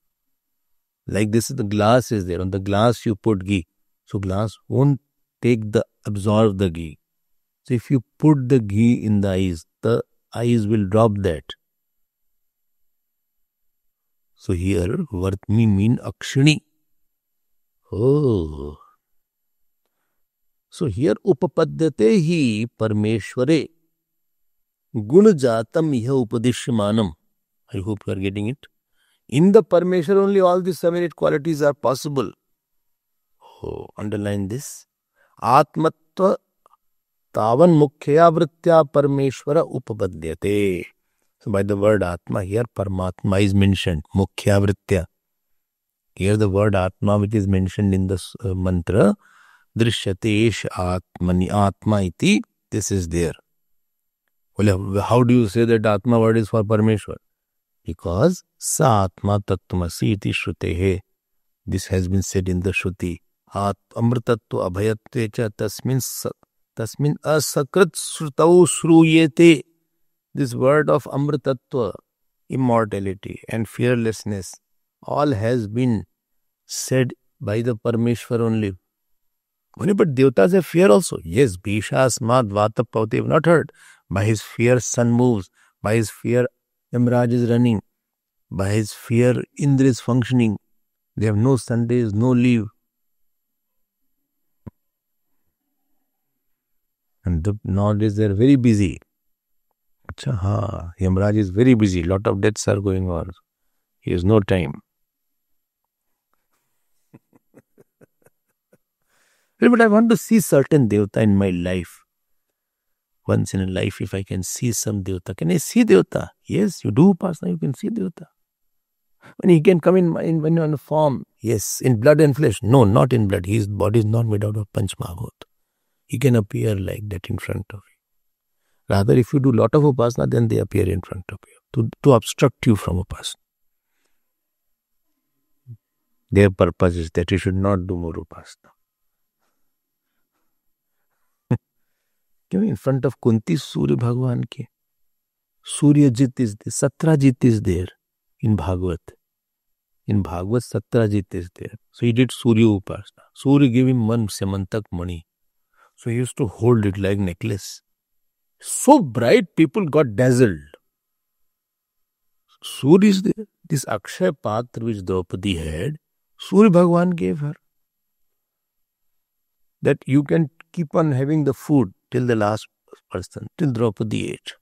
Like this, the glass is there. On the glass, you put ghee. So, glass won't absorb the ghee. So if you put the ghee in the eyes will drop that. So here, Vartmi mean Akshini. Oh. So here, Upapadyate hi Parmeshware. Guna jatam iha upadishyamanam. I hope you are getting it. In the Parmeshwar only all these 7-8 qualities are possible. Oh, underline this. Atmatva tavan mukhyaya vritya Parmeshwara upapadyate. So by the word Atma here, Paramatma is mentioned. Mukhya vritya. Here the word Atma which is mentioned in the mantra, Drishyatesh Atmani Atma iti, this is there. Well, how do you say that Atma word is for Parmeshwar? Because Sa Atma Tattvamasi iti Shrutehe. This has been said in the Shruti. Amritatva abhayatve cha tasmin asakrit shrutau shruyete. This word of Amritatva, immortality and fearlessness, all has been said by the Parmeshwar only. But Devatas have fear also. Yes, Bhisha, Asmat, Vatapauti have not heard. By his fear, sun moves. By his fear, Yamraj is running. By his fear, Indra is functioning. They have no Sundays, no leave. And nowadays they are very busy. Yamraj is very busy. Lot of deaths are going on. He has no time. But I want to see certain Devata in my life. Once in a life, if I can see some Devata. Can I see Devata? Yes, you do Upasana, you can see Devata. When he can come in when you're on a form. Yes, in blood and flesh. No, not in blood. His body is not made out of Panchmahabhut. He can appear like that in front of you. Rather, if you do lot of Upasana, then they appear in front of you. To obstruct you from Upasana. Their purpose is that you should not do more Upasana. In front of Kunti, Surya Bhagwan ke. Surya Jit is there. Satrajit is there in Bhagavad. In Bhagavad, Satrajit is there. So he did Surya Upasana. Surya gave him one Samantak Mani. So he used to hold it like necklace. So bright, people got dazzled. Surya is there. This Akshay Patra which Draupadi had, Surya Bhagwan gave her. That you can keep on having the food till the last person, till Draupadi ate.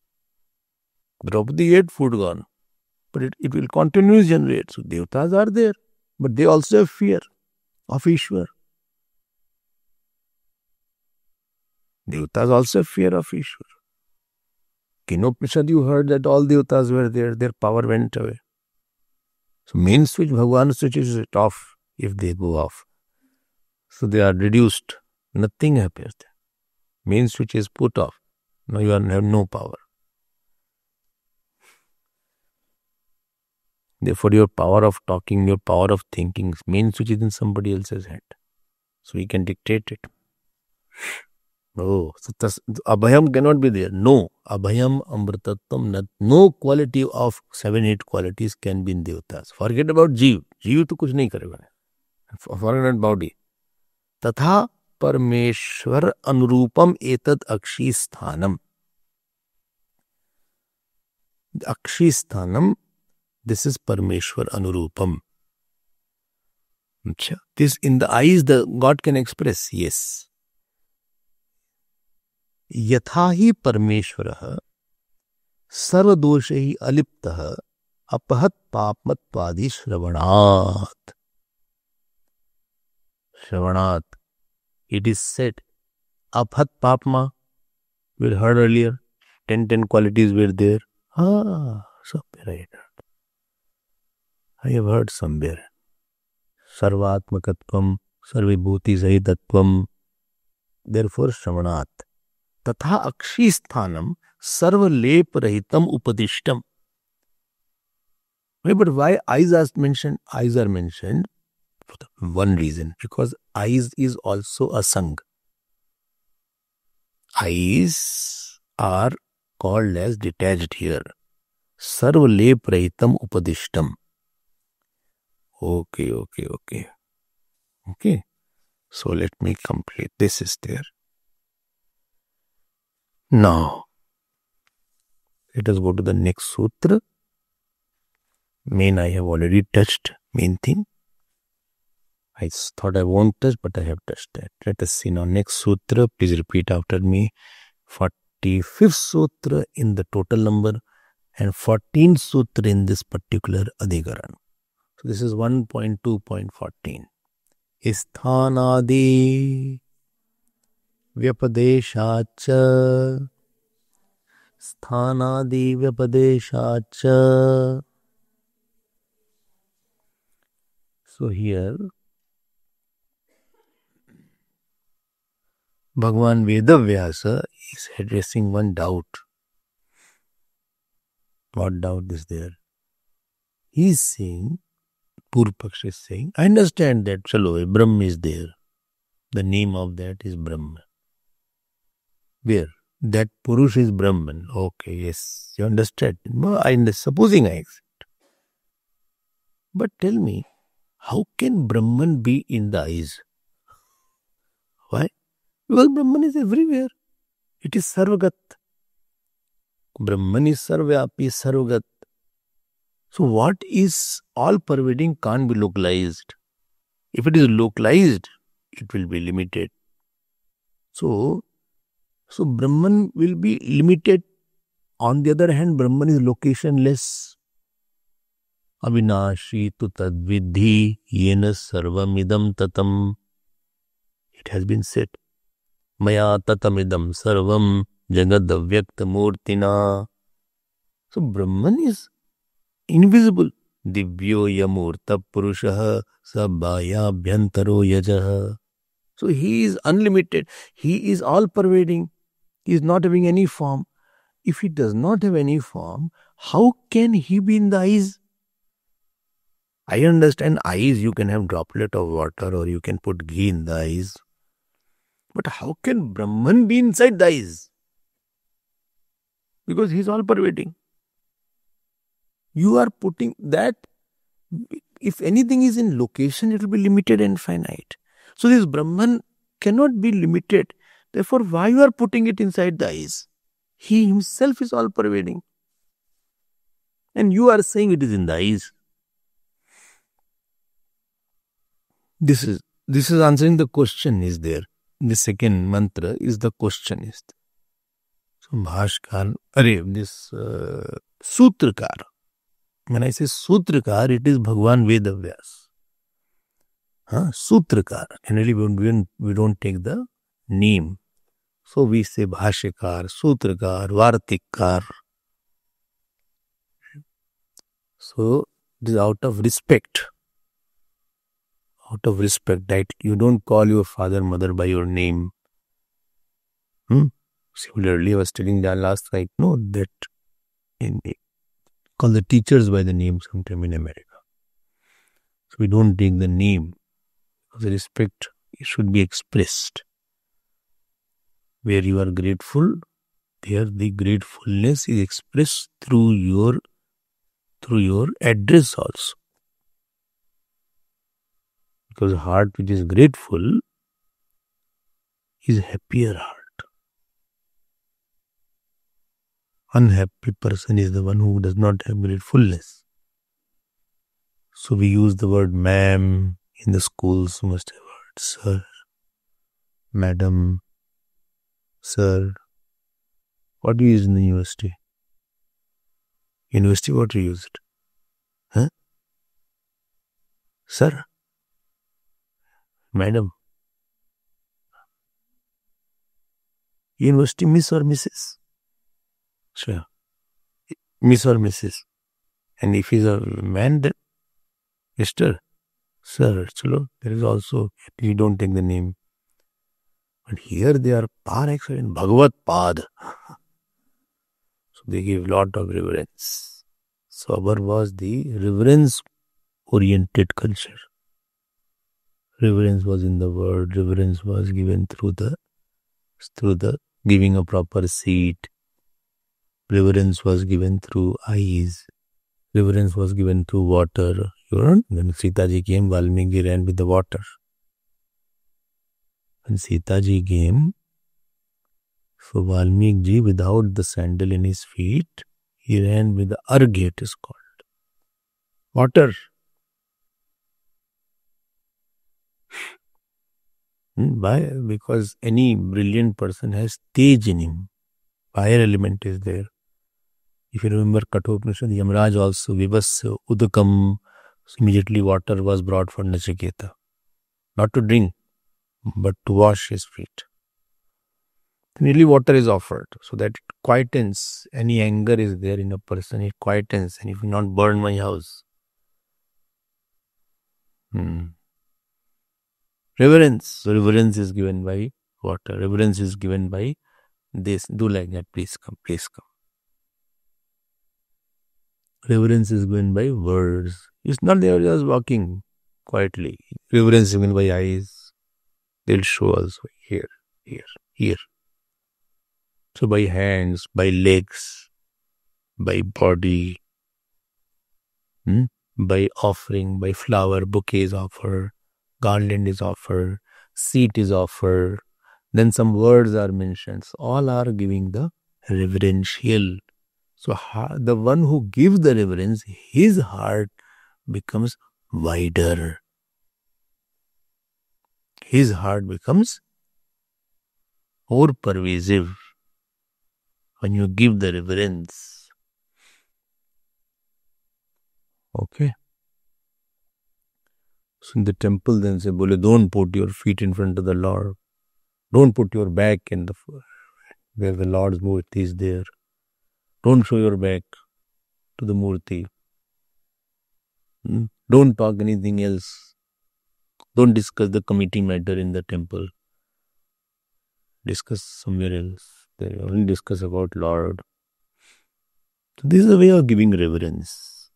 Draupadi ate, food gone. But it will continue to generate. So Devatas are there. But they also have fear of Ishwar. Devatas also have fear of Ishwar. Kenopanishad, you heard that all Devatas were there, their power went away. So main switch, Bhagwan switches it off if they go off. So they are reduced. Nothing happens there. Main switch is put off. Now you have no power. Therefore your power of talking, your power of thinking, main switch is in somebody else's hand. So he can dictate it. Oh, so Abhayam cannot be there. No. Abhayam, Amritatvam, no quality of 7-8 qualities can be in Devatas. Forget about Jeev. Jeev to kuch nahi karega. Forget about body. Tatha Parmeshwar Anurupam Etad Akshi Sthanam. Akshi Sthanam, this is Parmeshwar Anurupam. This in the eyes the God can express. Yes. यथा ही परमेश्वरः सर्वदोषैः अलिप्तः अपहत पापमत्वादि श्रवणात्. Shravanat. It is said, Aphat Papma, we heard earlier, 10 qualities were there. Somewhere I heard. I have heard somewhere. Sarvatmakatvam, Sarvibhuti Sahitatvam. Therefore, Shravanat. Tatha Akshi Sthanam, Sarva Lep Rahitam Upadishtam. But why eyes are mentioned? Eyes are mentioned for one reason, because eyes is also a sang. Eyes are called as detached here. Sarva lep rahitam upadishtam. Okay. So let me complete. This is there. Now, let us go to the next sutra. Main I have already touched, main thing. I thought I won't touch, but I have touched that. Let us see now next sutra. Please repeat after me. 45th sutra in the total number and 14th sutra in this particular adhikaran. So this is 1.2.14. Sthanadi Vyapadeshacha. Sthanadi Vyapadeshacha. So here Bhagavan Vedavyasa is addressing one doubt. What doubt is there? He is saying, Purvapaksha is saying, I understand that, chalo, Brahma is there. The name of that is Brahma. Where? That Purush is Brahman. Okay, yes, you understand. Supposing I accept. But tell me, how can Brahman be in the eyes? Why? Because Brahman is everywhere. It is Sarvagat. Brahman is Sarvyapi, Sarvagat. So what is all-pervading can't be localized. If it is localized, it will be limited. So Brahman will be limited. On the other hand, Brahman is locationless. Avinashi tu tadvidhi yena sarvamidam tatam. It has been said. Maya tatamidam sarvam jagadavyakta murtina. So Brahman is invisible. Divyo yamurta purushaha sabhaya bhyantaro yajaha. So he is unlimited. He is all-pervading. He is not having any form. If he does not have any form, how can he be in the eyes? I understand eyes, you can have droplet of water or you can put ghee in the eyes. But how can Brahman be inside the eyes? Because he is all-pervading. You are putting that, if anything is in location, it will be limited and finite. So this Brahman cannot be limited. Therefore, why you are putting it inside the eyes? He himself is all-pervading. And you are saying it is in the eyes. This is answering the question is there. The second mantra is the question is there. So Bhashkar, this Sutrakar. When I say Sutrakar, it is Bhagavan Vedavyas. Sutrakar. Generally we don't take the name. So we say Bhashyakar, Sutrakar, Vartikar. So this is out of respect. Out of respect, that you don't call your father, mother by your name. Similarly, I was telling that last night, that call the teachers by the name sometime in America. So we don't take the name. Because the respect should be expressed. Where you are grateful, there the gratefulness is expressed through your address also. Because heart which is grateful is happier heart. Unhappy person is the one who does not have gratefulness. So we use the word ma'am in the schools. You must have heard sir, madam, sir. What do you use in the university? University, what do you use it? Sir, madam. University, miss or Mrs.? Sure. Miss or Mrs. And if he's a man, then Mr. Sir. Chalo, there is also, you don't take the name. But here they are par excellence, Bhagavat Pad. So they give lot of reverence. So our was the reverence-oriented culture. Reverence was in the word, reverence was given through the giving a proper seat. Reverence was given through eyes. Reverence was given through water. You know, when Sita ji came, Valmiki ran with the water. When Sita ji came, So Valmiki ji, without the sandal in his feet, he ran with the Argha, it is called. Water. Why? Because any brilliant person has tej in him. Fire element is there. If you remember Kathopanishad, Yamraj also, Vivasya, Udakam, so immediately water was brought for Nachiketa. Not to drink, but to wash his feet. Nearly water is offered so that it quietens any anger is there in a person, it quietens, and if you not burn my house. Reverence. So reverence is given by water. Reverence is given by this. Do like that, please come, please come. Reverence is given by words. It's not they are just walking quietly. Reverence is given by eyes. They'll show us here, here, here. So by hands, by legs, by body, by offering, by flower, bouquet is offered, garland is offered, seat is offered, then some words are mentioned. So all are giving the reverential. So the one who gives the reverence, his heart becomes wider. His heart becomes more pervasive when you give the reverence. Okay. So in the temple then say, Bole, don't put your feet in front of the Lord. Don't put your back in the where the Lord's Murti is there. Don't show your back to the Murti. Don't talk anything else. Don't discuss the committee matter in the temple. Discuss somewhere else. They only discuss about Lord. So this is a way of giving reverence.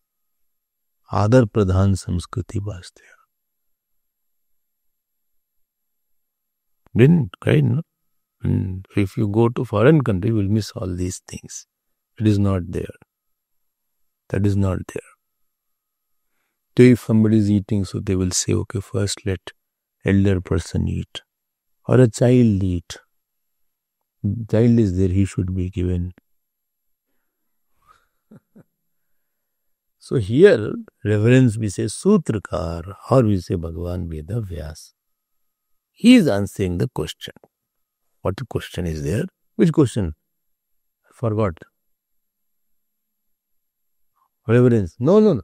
Adar Pradhan Samskriti Bhaste. Didn't, right? No? If you go to foreign country, you will miss all these things. It is not there. That is not there. So if somebody is eating, so they will say, okay, first let elder person eat. Or a child eat. Child is there, he should be given. So here, reverence we say Sutrakar, or we say Bhagavan Veda Vyas. He is answering the question. What question is there? Which question? I forgot. Reverence. No.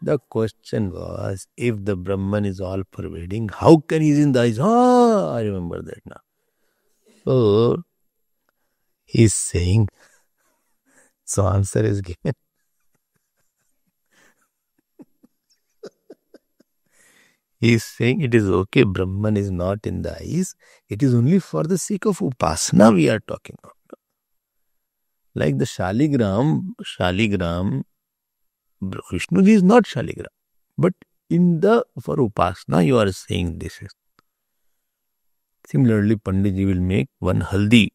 The question was, if the Brahman is all pervading, how can he is in the eyes? I remember that now. So, he is saying, so answer is given. He is saying it is okay, Brahman is not in the eyes. It is only for the sake of Upasana we are talking about. Like the Shaligram, Vishnuji is not Shaligram. But for Upasana you are saying this. Similarly, Panditji will make one haldi,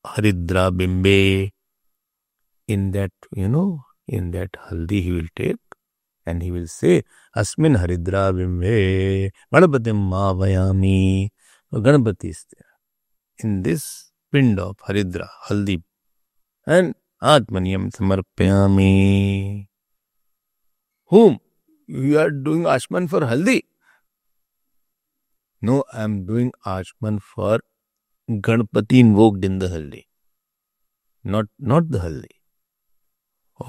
Haridra Bimbe. In that haldi he will take and he will say, Asmin Haridra Bimbe, Ganapatim Mavayami. Ganapati is there. In this pind of Haridra, haldi, and Atmaniyam Samarpyami. Whom? You are doing Ashman for haldi? No, I am doing Ashman for Ganapati invoked in the haldi. Not the haldi.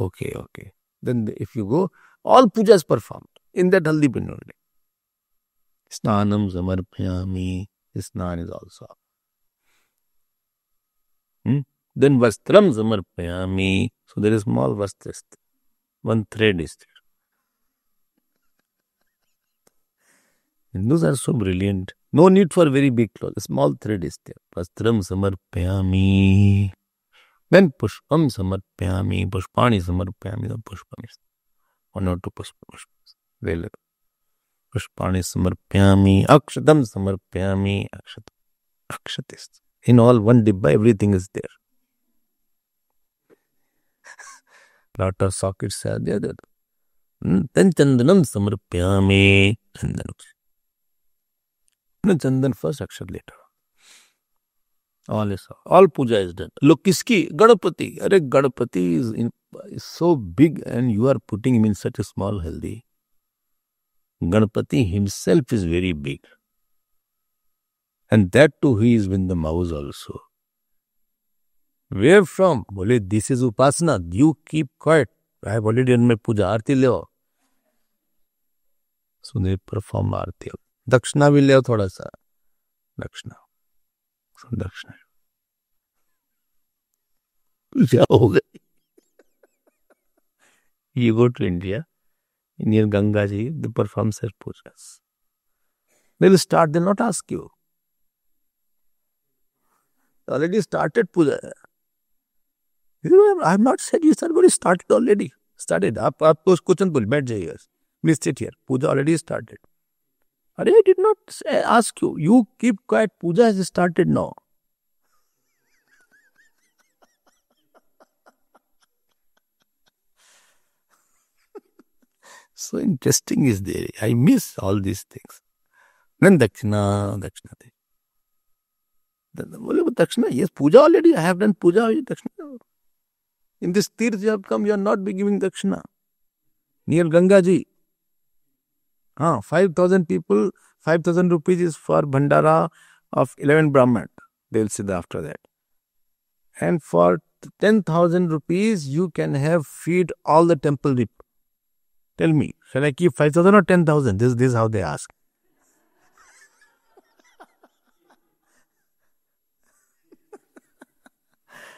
Okay. Then if you go, all pujas performed in that haldi pind only. Snanam Samarpyami. Snan is also. Then Vastram Samarpyami. So there is small vastra. One thread is there. Hindus are so brilliant. No need for very big clothes. A small thread is there. Vastram Samarpyami. Then Pushpam Samarpyami. Pushpani Samarpyami. The Pushpam is 1 or 2 Pushpam. Pushpani Samarpyami. Akshatam Samarpyami. Akshat is. In all one dibba, everything is there. Lot of sockets are there. Then Chandanam Samarpyami. Chandan first, Akshat later. All puja is done. Look, kiski? Ganapati. Arey, Ganapati is so big and you are putting him in such a small healthy. Ganapati himself is very big. And that too, he is in the mouse also. Where from? Bole, this is Upasana. You keep quiet. I have already done my puja. Aarti leo. So they perform Aarti. Dakshina will leo thoda sa. Dakshina. So Dakshina. Puja ho gayi. You go to India, near Ganga Ji, they perform such pujas. They will start, they will not ask you. Already started puja. I have not said you started already. Started. Aap kuch and bol, baith jaiye. Please sit here. Puja already started. I did not ask you. You keep quiet. Puja has started now. So interesting is there. I miss all these things. Then Dakshina. Dakshina, yes, puja already. I have done puja. Dakshina. In this tirth you have come, you are not be giving Dakshina. Near Ganga Ji. 5,000 people, 5,000 rupees is for Bhandara of 11 Brahman. They will say after that. And for 10,000 rupees, you can have feed all the temple people. Tell me, shall I keep 5,000 or 10,000? This is how they ask.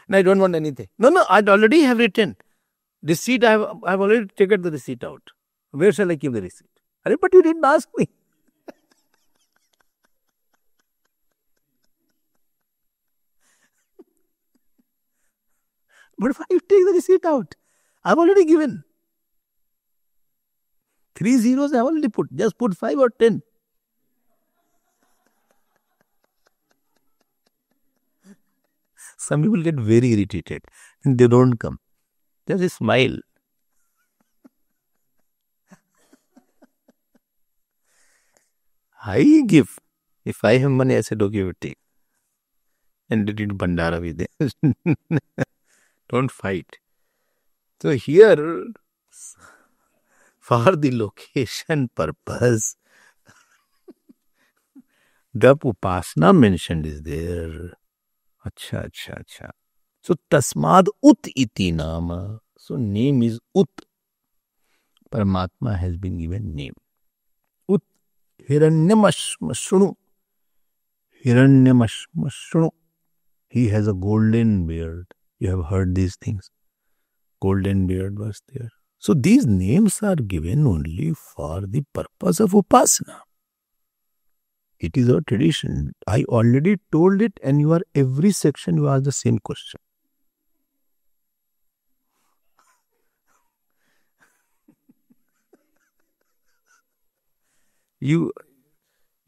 No, I don't want anything. No, I already have written. Receipt, I have already taken the receipt out. Where shall I keep the receipt? But you didn't ask me. But why you take the receipt out? I have already given. 3 zeros I have already put. Just put 5 or 10. Some people get very irritated and they don't come. Just smile. I give. If I have money, I said, okay, you take. And they did Bhandara with it. Don't fight. So here, for the location purpose, the Upasana mentioned is there. Acha. So Tasmad Ut iti nama. So name is Ut. Paramatma has been given name. Ut Hiranyamashmashrunu. He has a golden beard. You have heard these things. Golden beard was there. So these names are given only for the purpose of Upasana. It is our tradition. I already told it, and you are every section you ask the same question. You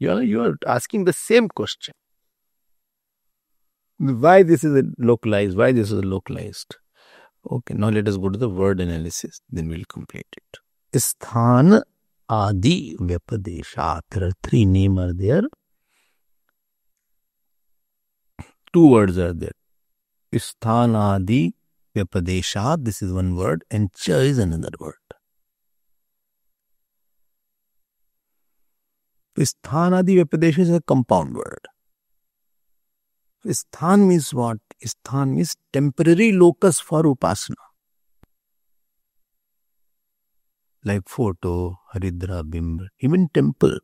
are asking the same question. Why this is localized? Why this is localized? Okay, now let us go to the word analysis. Then we'll complete it. Sthan Adi Vyapadesha. There are 3 names are there. 2 words are there. Sthan Adi Vyapadesha. This is one word, and Cha is another word. Sthan Adi Vyapadesha is a compound word. Sthan means what? Sthan means temporary locus for Upasana. Like photo, Haridra, Bimb, even temple.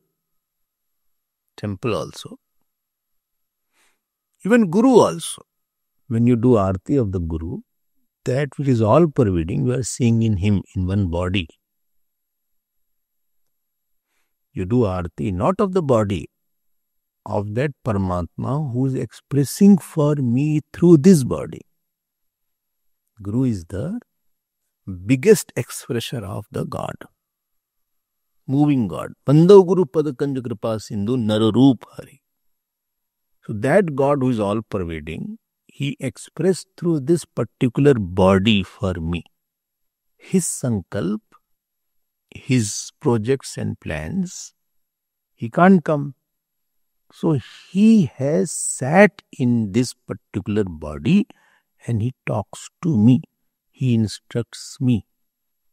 Temple also. Even Guru also. When you do Aarti of the Guru, that which is all pervading, you are seeing in him, in one body. You do Aarti not of the body, of that Paramatma who is expressing for me through this body. Guru is the biggest expression of the God. Moving God. Pandav Guru Padakanja Kripa Sindhu Nararoop Hari. So that God who is all pervading, he expressed through this particular body for me. His sankalp, his projects and plans, he can't come. So he has sat in this particular body and he talks to me. He instructs me.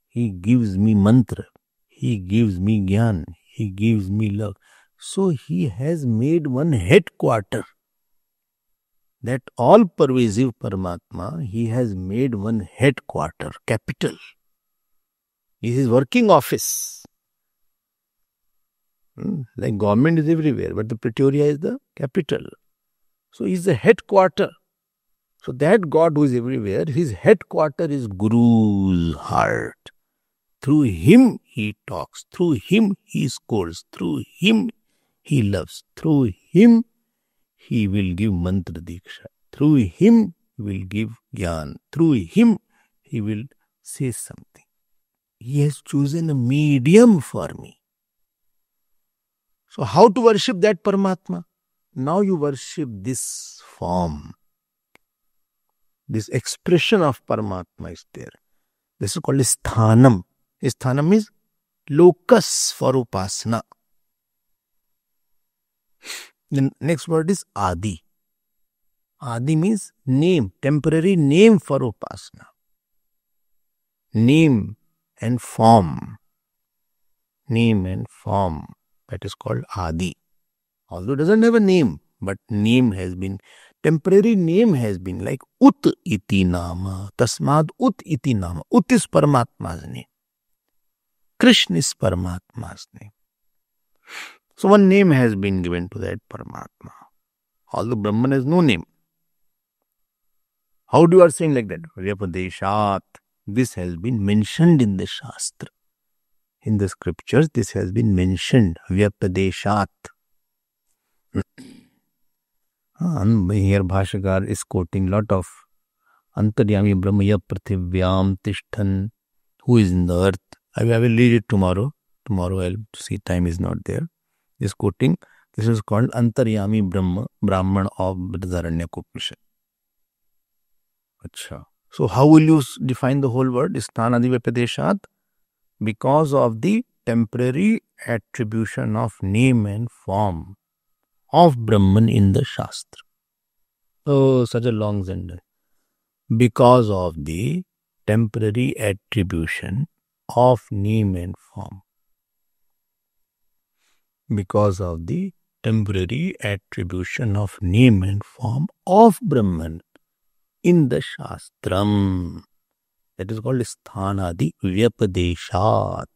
He gives me mantra. He gives me gyan. He gives me love. So he has made one headquarter. That all-pervasive Paramatma, he has made one headquarter, capital. It is his working office. Like government is everywhere, but the Pretoria is the capital. So he is the headquarter. So that God who is everywhere, his headquarter is Guru's heart. Through him he talks. Through him he scolds. Through him he loves. Through him he will give mantra diksha. Through him he will give gyan. Through him he will say something. He has chosen a medium for me. So how to worship that Paramatma? Now you worship this form. This expression of Paramatma is there. This is called sthanam. Sthanam is locus for upasana. The next word is adi. Adi means name, temporary name for upasana. Name and form. Name and form. That is called adi. Although it doesn't have a name, but name has been, temporary name has been like Ut iti nama. Tasmad Ut iti nama. Ut is Paramatma's name. Krishna is Paramatma's name. So one name has been given to that Paramatma. Although Brahman has no name. How do you are saying like that? Vyapadeshat. This has been mentioned in the Shastra. In the scriptures, this has been mentioned. Vyapadeshat. Here Bhashagar is quoting lot of Antaryami Brahmaya Prathivyam Tishthan, who is in the earth. I will read it tomorrow. Tomorrow I'll see, time is not there. Is quoting, this is called Antaryami Brahman of Brihadaranyaka Upanishad. Achha. So how will you define the whole word? Sthanadi Vyapadeshat. Because of the temporary attribution of name and form of Brahman in the Shastra. Oh, such a long sentence. Because of the temporary attribution of name and form. Because of the temporary attribution of name and form of Brahman in the Shastram. That is called Sthanadi Vyapadeshat.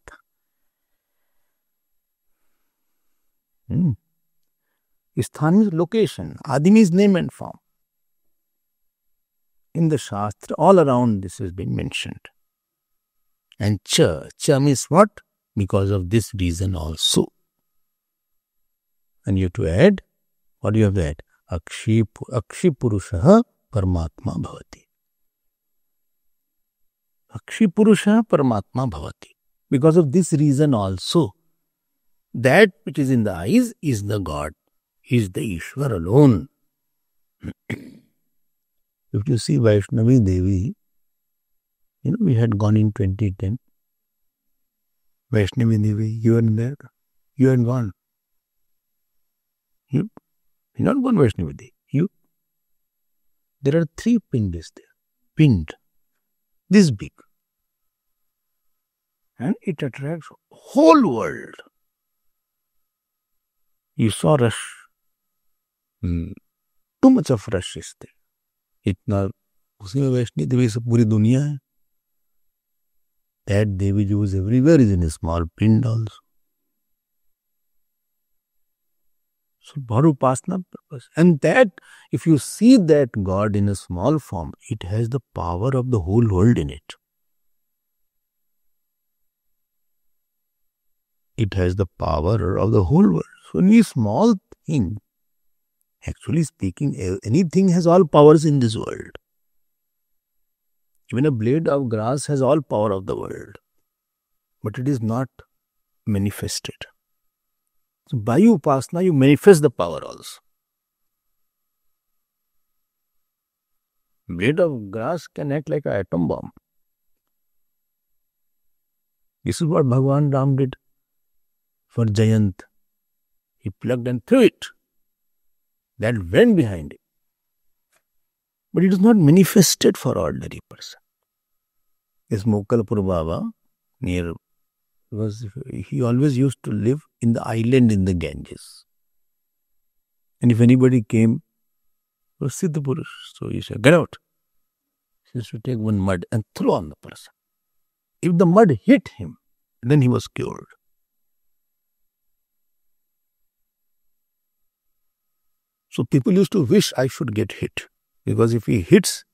Sthan is location. Adi means name and form. In the Shastra, all around this has been mentioned. And Cha means what? Because of this reason also. And you have to add, what do you have to add? Akshi Purusha Paramatma Bhavati. Akshi Purusha Paramatma Bhavati. Because of this reason also, that which is in the eyes is the God, is the Ishwar alone. If you see Vaishnavi Devi, we had gone in 2010. Vaishnavi Devi, you were there. You had gone. You not gone Vaishnavi Devi. There are 3 pindis there. Pind. This big. And it attracts whole world. You saw rush. Too much of rush is there. इतना उसी में वैष्णवी देवी से पूरी दुनिया है. That Devi who is everywhere is in a small pind also. So for upasana purpose. And that, if you see that God in a small form, it has the power of the whole world in it. It has the power of the whole world. So any small thing, actually speaking, anything has all powers in this world. Even a blade of grass has all power of the world. But it is not manifested. So by upasana, you manifest the power also. Blade of grass can act like an atom bomb. This is what Bhagavan Ram did for Jayant. He plugged and threw it. that went behind him. But it is not manifested for ordinary person. This Mokalpur Baba, he always used to live in the island in the Ganges. And if anybody came, it was Siddha Purush. So he said, get out. He used to take one mud and throw on the person. If the mud hit him, then he was cured. So people used to wish I should get hit. Because if he hits,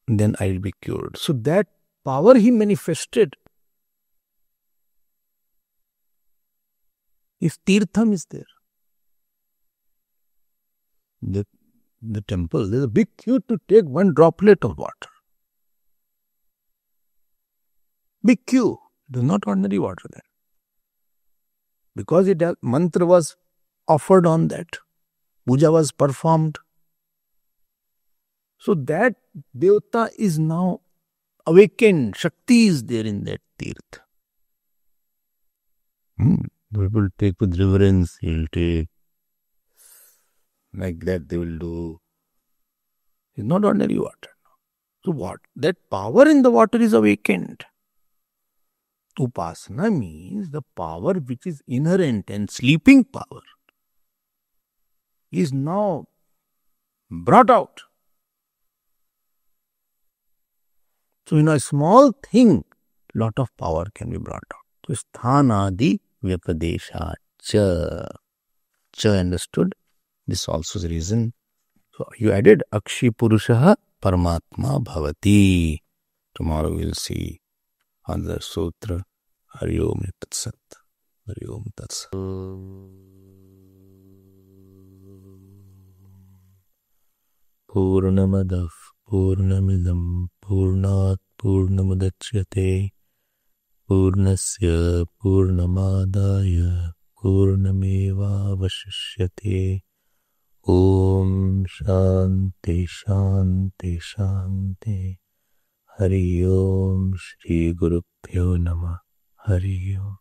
then I'll be cured. So that power he manifested. If Tirtham is there, the temple, there's a big queue to take one droplet of water. Big queue. There's not ordinary water there. Because mantra was offered on that. Puja was performed. So that Devata is now awakened. Shakti is there in that Tirth. People take with reverence. He'll take. Like that they will do. It's not ordinary water. So what? That power in the water is awakened. Upasana means the power which is inherent and sleeping power is now brought out. So in a small thing, lot of power can be brought out. So sthanadi vyapadesha cha. Cha understood. This also is the reason. So you added Akshi Purushaha Paramatma Bhavati. Tomorrow we'll see another sutra. Hari Om Tat Sat. Hari Om Tat Sat. Purnamadav Purnamidam Purnat Purnamudachyate Purnasya Purnamadaya Purnameva Vashishyate. Om Shanti Shanti Shanti. Hari Om Shri Guru Pyo Namah. Hari Om.